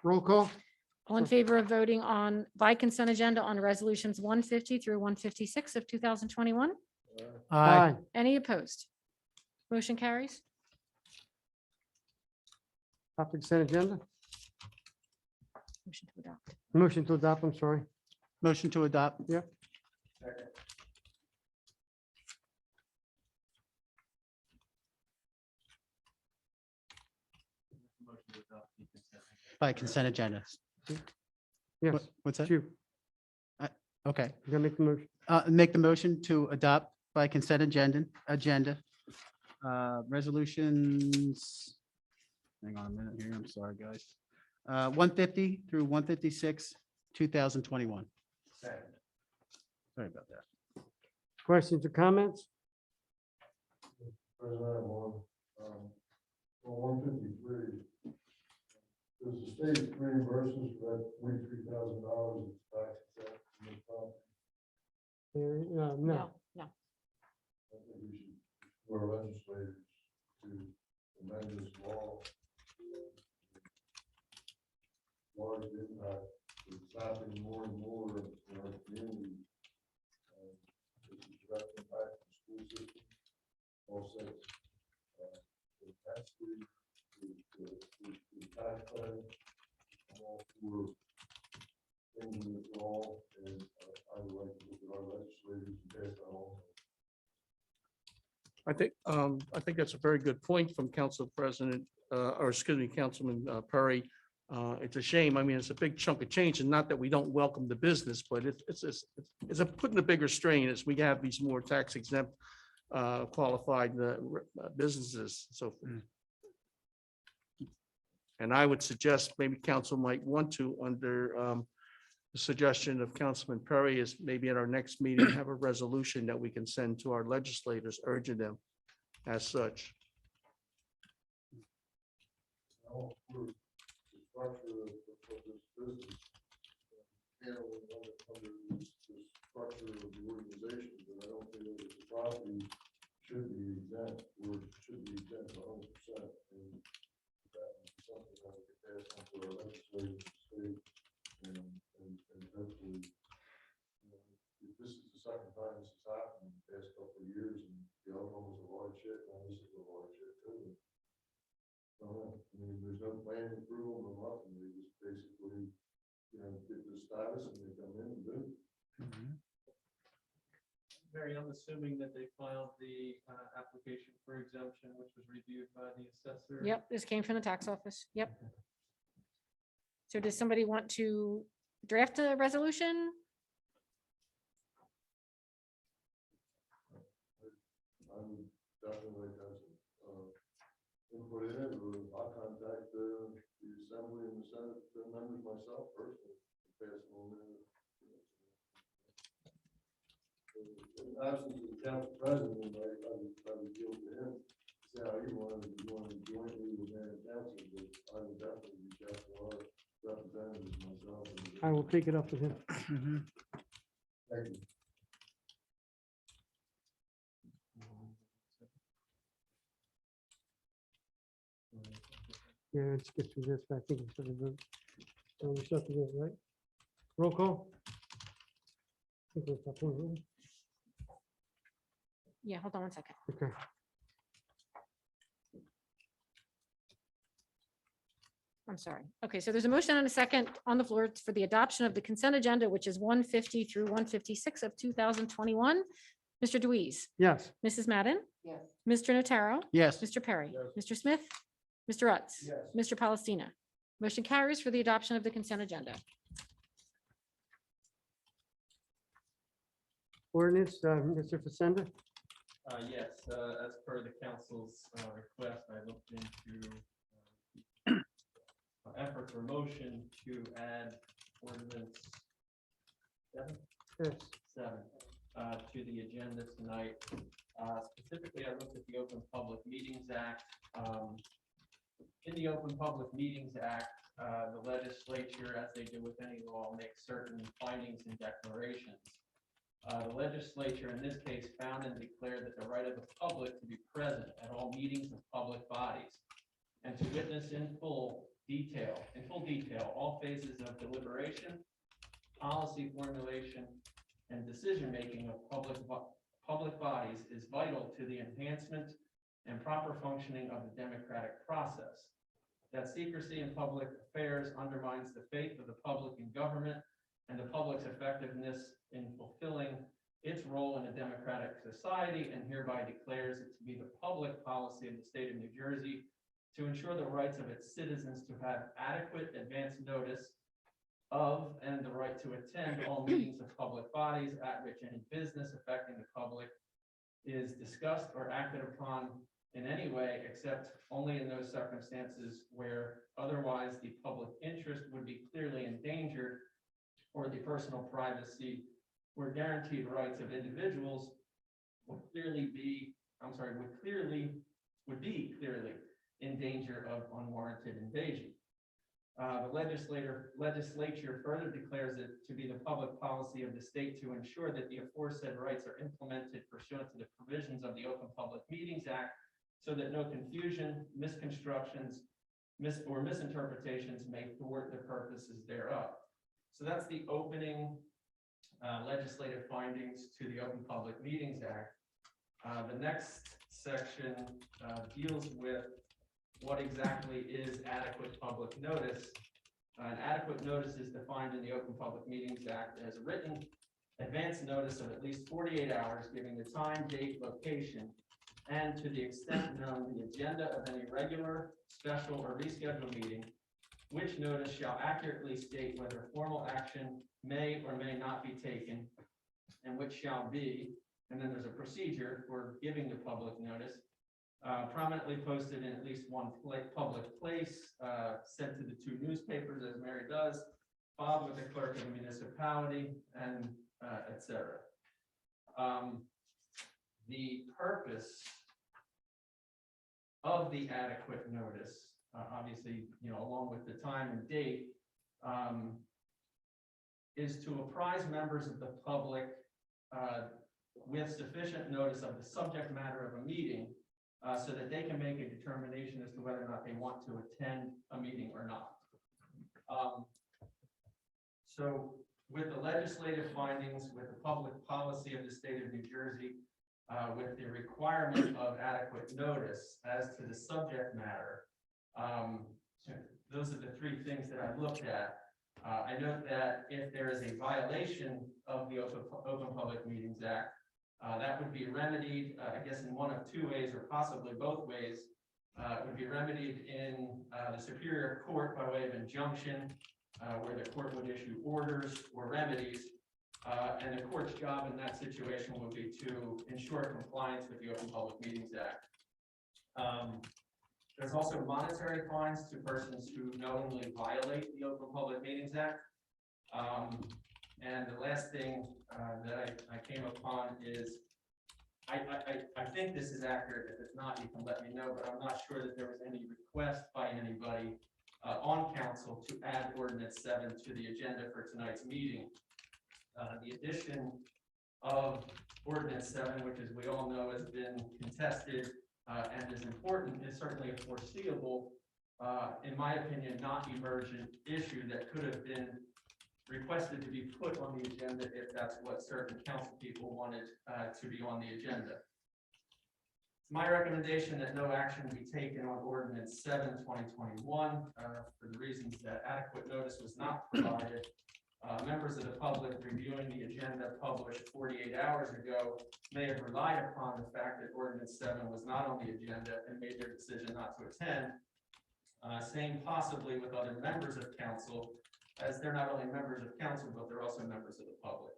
Roll call?
All in favor of voting on by consent agenda on resolutions 150 through 156 of 2021?
Aye.
Any opposed? Motion carries.
Adopt the consent agenda.
Motion to adopt.
Motion to adopt, I'm sorry.
Motion to adopt. By consent agenda.
Yes,
What's
it's
that?
you.
Okay.
You gotta make the motion.
Make the motion to adopt by consent agenda. Resolutions. Hang on a minute here. I'm sorry, guys. 150 through 156, 2021. Sorry about that.
Questions or comments?
President, I have one. On 153, does the state reimburse us for that $23,000 of tax exempt from the top?
No.
No.
I think we should, for our legislators, to amend this law. Large impact, it's happening more and more in our community. This is direct impact to the school system, also, the tax free, the tax credit, all for changing this law, and I would like to look at our legislators and pass that on.
I think that's a very good point from Council President, or excuse me, Councilman Perry. It's a shame. I mean, it's a big chunk of change, and not that we don't welcome the business, but it's putting a bigger strain as we have these more tax exempt qualified businesses, and so forth. And I would suggest maybe council might want to, under the suggestion of Councilman Perry, is maybe at our next meeting, have a resolution that we can send to our legislators urging them as such.
All through the structure of this business, handling under this structure of the organization, but I don't think that the property should be exempt, or should be exempt 100%. And that would be something that we could pass on to our legislators, state, and hopefully, if this is the second time this has happened in the past couple of years, and the other one was a hardship, and this is a hardship too. I mean, there's no planning approval, no nothing, they just basically, get the status and they come in and do.
Mary, I'm assuming that they filed the application for exemption, which was reviewed by the assessor.
Yep, this came from the tax office. Yep. So does somebody want to draft a resolution?
I would definitely like to have some input in it, or I'll contact the assembly and the senate members myself personally, and pass them on in. In absence of the council president, I would deal with him, see how he wanted to jointly with mayor and council, but I would definitely reach out to our representatives myself.
I will take it up with him.
Thank you.
Yeah, let's get through this. I think it's for the vote. So we shut the vote, right? Roll call. I think we're up on it.
Yeah, hold on one second.
Okay.
I'm sorry. Okay, so there's a motion and a second on the floor. It's for the adoption of the consent agenda, which is 150 through 156 of 2021. Mr. Deweese,
Yes.
Mrs. Madden,
Yes.
Mr. Notaro,
Yes.
Mr. Perry,
Yes.
Mr. Smith, Mr. Rutz,
Yes.
Mr. Palestina. Motion carries for the adoption of the consent agenda.
Ordinance, Mr. Facenda.
Yes, as per the council's request, I looked into efforts or motion to add ordinance seven
Yes.
to the agenda tonight. Specifically, I looked at the Open Public Meetings Act. In the Open Public Meetings Act, the legislature, as they do with any law, makes certain findings and declarations. The legislature in this case found and declared that the right of the public to be present at all meetings of public bodies and to witness in full detail, all phases of deliberation, policy formulation, and decision-making of public bodies is vital to the enhancement and proper functioning of the democratic process. That secrecy in public affairs undermines the faith of the public in government and the public's effectiveness in fulfilling its role in a democratic society, and hereby declares it to be the public policy of the state of New Jersey to ensure the rights of its citizens to have adequate advance notice of and the right to attend all meetings of public bodies at which any business affecting the public is discussed or acted upon in any way, except only in those circumstances where otherwise the public interest would be clearly endangered or the personal privacy or guaranteed rights of individuals would be clearly in danger of unwarranted invasion. The legislature further declares it to be the public policy of the state to ensure that the aforesaid rights are implemented pursuant to the provisions of the Open Public Meetings Act, so that no confusion, misconstructions, or misinterpretations may thwart the purposes thereof. So that's the opening legislative findings to the Open Public Meetings Act. The next section deals with what exactly is adequate public notice. An adequate notice is defined in the Open Public Meetings Act as a written advance notice of at least 48 hours giving the time, date, location, and to the extent known, the agenda of any regular, special, or rescheduled meeting, which notice shall accurately state whether formal action may or may not be taken, and which shall be, and then there's a procedure for giving the public notice. Prominently posted in at least one public place, sent to the 2 newspapers, as Mary does, filed with the clerk of the municipality, and et cetera. The purpose of the adequate notice, obviously, along with the time and date, is to apprise members of the public with sufficient notice of the subject matter of a meeting, so that they can make a determination as to whether or not they want to attend a meeting or not. So with the legislative findings, with the public policy of the state of New Jersey, with the requirement of adequate notice as to the subject matter, those are the 3 things that I looked at. I note that if there is a violation of the Open Public Meetings Act, that would be remedied, I guess, in one of 2 ways, or possibly both ways. It would be remedied in the Superior Court by way of injunction, where the court would issue orders or remedies. And the court's job in that situation would be to ensure compliance with the Open Public Meetings Act. There's also monetary fines to persons who knowingly violate the Open Public Meetings Act. And the last thing that I came upon is, I think this is accurate. If it's not, you can let me know, but I'm not sure that there was any request by anybody on council to add Ordinance 7 to the agenda for tonight's meeting. The addition of Ordinance 7, which, as we all know, has been contested and is important, is certainly a foreseeable, in my opinion, not emergent issue that could have been requested to be put on the agenda if that's what certain council people wanted to be on the agenda. It's my recommendation that no action be taken on Ordinance 7, 2021, for the reasons that adequate notice was not provided. Members of the public reviewing the agenda published 48 hours ago may have relied upon the fact that Ordinance 7 was not on the agenda and made their decision not to attend. Same possibly with other members of council, as they're not only members of council, but they're also members of the public.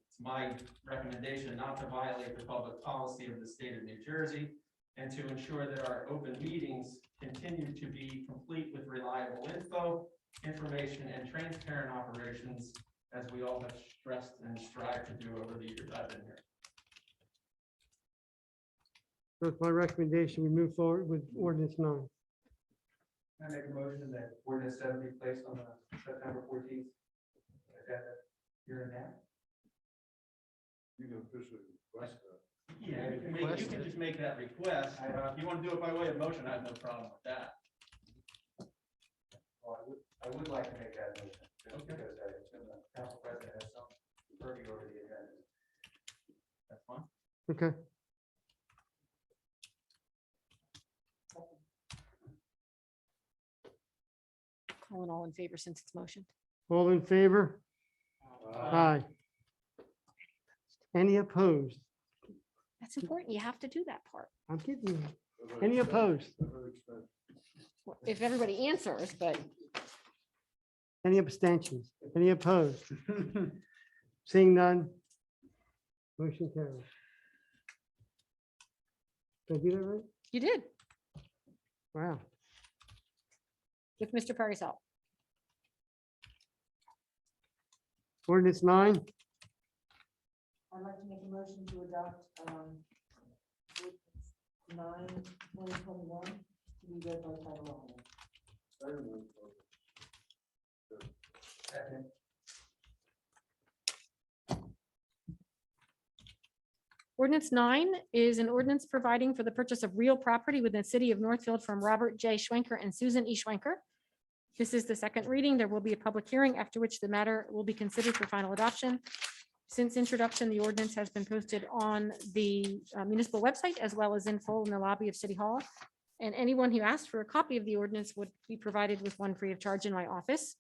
It's my recommendation not to violate the public policy of the state of New Jersey and to ensure that our open meetings continue to be complete with reliable information, and transparent operations, as we all have stressed and strived to do over the years I've been here.
So it's my recommendation, we move forward with Ordinance 9.
I make a motion that Ordinance 7 be placed on the September 14th agenda here and now.
You can officially request that.
Yeah, you can just make that request. If you want to do it by way of motion, I have no problem with that.
Well, I would like to make that motion, just
Okay.
because I assume the council president has some purview over the agenda.
That's fine.
Okay.
Calling all in favor since it's motioned.
All in favor? Aye. Any opposed?
That's important. You have to do that part.
I'm kidding you. Any opposed?
Well, if everybody answers, but
Any abstentions? Any opposed? Seeing none. Motion carries. Did I do that right?
you did
Wow.
with Mr. Perry's help.
Ordinance 9.
I'd like to make a motion to adopt, ordinance 9, 2021, to be read by title only.
Second.
Ordinance 9 is an ordinance providing for the purchase of real property within the city of Northfield from Robert J. Schwenker and Susan E. Schwenker. This is the second reading. There will be a public hearing after which the matter will be considered for final adoption. Since introduction, the ordinance has been posted on the municipal website as well as in full in the lobby of City Hall. And anyone who asked for a copy of the ordinance would be provided with one free of charge in my office.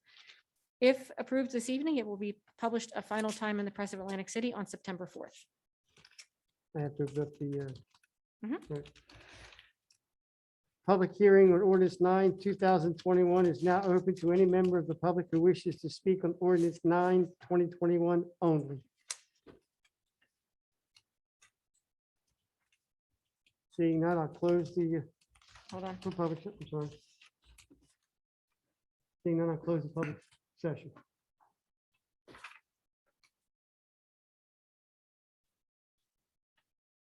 If approved this evening, it will be published a final time in the Press of Atlantic City on September 4th.
I have to put the.
Mhm.
Right. Public hearing on ordinance 9, 2021 is now open to any member of the public who wishes to speak on ordinance 9, 2021 only. Seeing none, I'll close the
Hold on.
public, I'm sorry. Seeing none, I'll close the public session.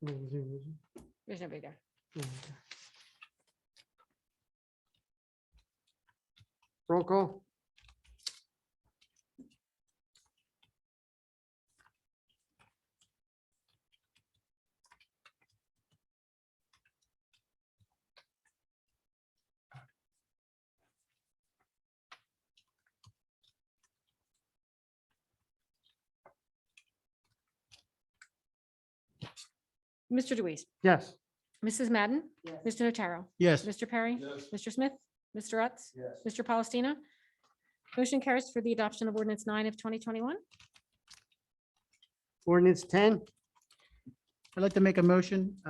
No Zoom, is it?
There's nobody there.
No, okay. Roll call?
Mr. Deweese,
Yes.
Mrs. Madden,
Yes.
Mr. Notaro,
Yes.
Mr. Perry,
Yes.
Mr. Smith, Mr. Rutz,
Yes.
Mr. Palestina. Motion carries for the adoption of ordinance 9 of 2021.
Ordinance 10,
I'd like to make a motion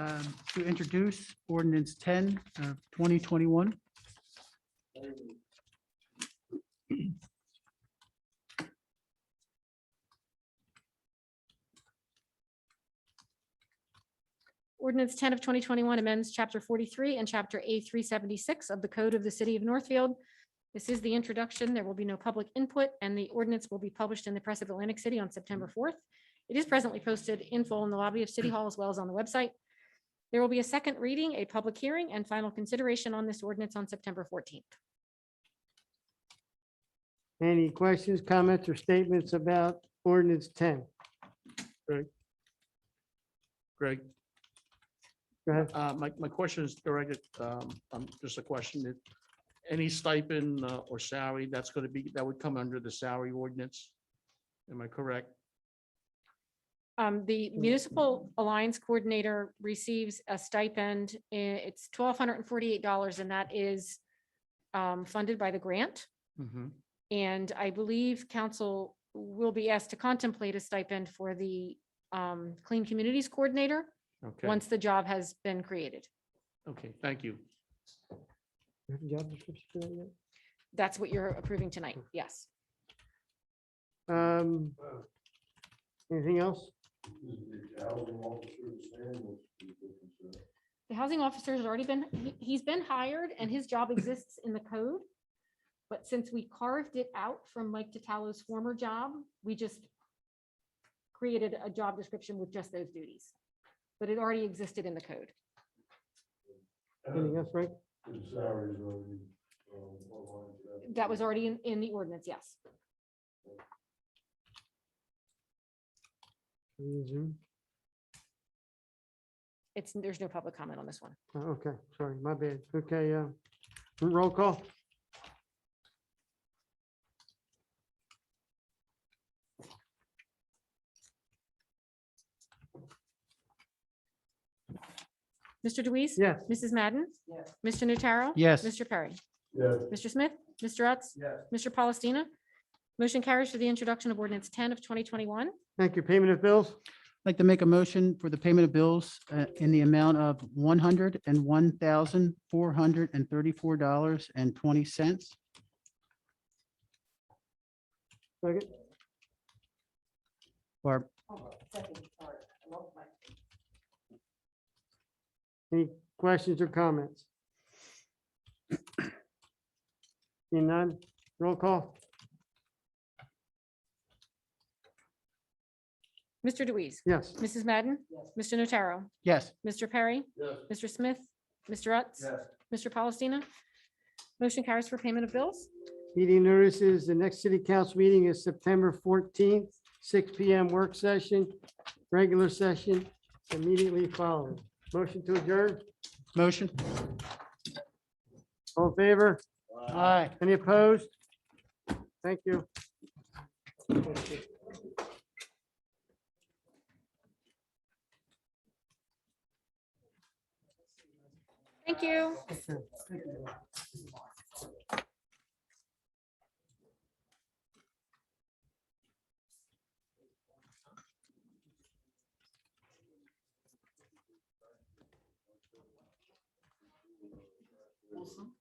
to introduce ordinance 10 of 2021.
Ordinance 10 of 2021 amends Chapter 43 and Chapter A 376 of the Code of the City of Northfield. This is the introduction. There will be no public input, and the ordinance will be published in the Press of Atlantic City on September 4th. It is presently posted in full in the lobby of City Hall as well as on the website. There will be a second reading, a public hearing, and final consideration on this ordinance on September 14th.
any questions, comments, or statements about ordinance 10?
Greg,
Go ahead.
my question is directed, just a question, that any stipend or salary, that's going to be, that would come under the salary ordinance? Am I correct?
The Municipal Alliance Coordinator receives a stipend. It's $1,248, and that is funded by the grant.
Mhm.
And I believe council will be asked to contemplate a stipend for the Clean Communities Coordinator
Okay,
once the job has been created.
okay, thank you.
You have a job description for that yet?
That's what you're approving tonight. Yes.
Anything else?
Is the housing officer the same? What's the difference there?
The housing officer has already been, he's been hired and his job exists in the code. But since we carved it out from Mike Tatalo's former job, we just created a job description with just those duties. But it already existed in the code.
Anything else, Frank?
The salary is already, aligned to that.
That was already in the ordinance, yes.
Zoom?
There's no public comment on this one.
Okay, sorry, my bad. Okay, roll call?
Mr. Deweese?
Yes.
Mrs. Madden?
Yes.
Mr. Notaro?
Yes.
Mr. Perry?
Yes.
Mr. Smith? Mr. Rutz?
Yes.
Mr. Palestina? Motion carries for the introduction of ordinance 10 of 2021.
Thank you. Payment of bills?
I'd like to make a motion for the payment of bills in the amount of $101,434.20.
Second.
Barb,
Second, sorry. I lost my.
Any questions or comments? Seeing none, roll call?
Mr. Deweese?
Yes.
Mrs. Madden?
Yes.
Mr. Notaro?
yes.
Mr. Perry?
Yes.
Mr. Smith? Mr. Rutz?
Yes.
Mr. Palestina? Motion carries for payment of bills.
Meeting notices, the next city council meeting is September 14th, 6 PM work session, regular session immediately following. Motion to adjourn,
Motion.
all in favor?
Aye.
Any opposed? Thank you.
Thank you.
Awesome.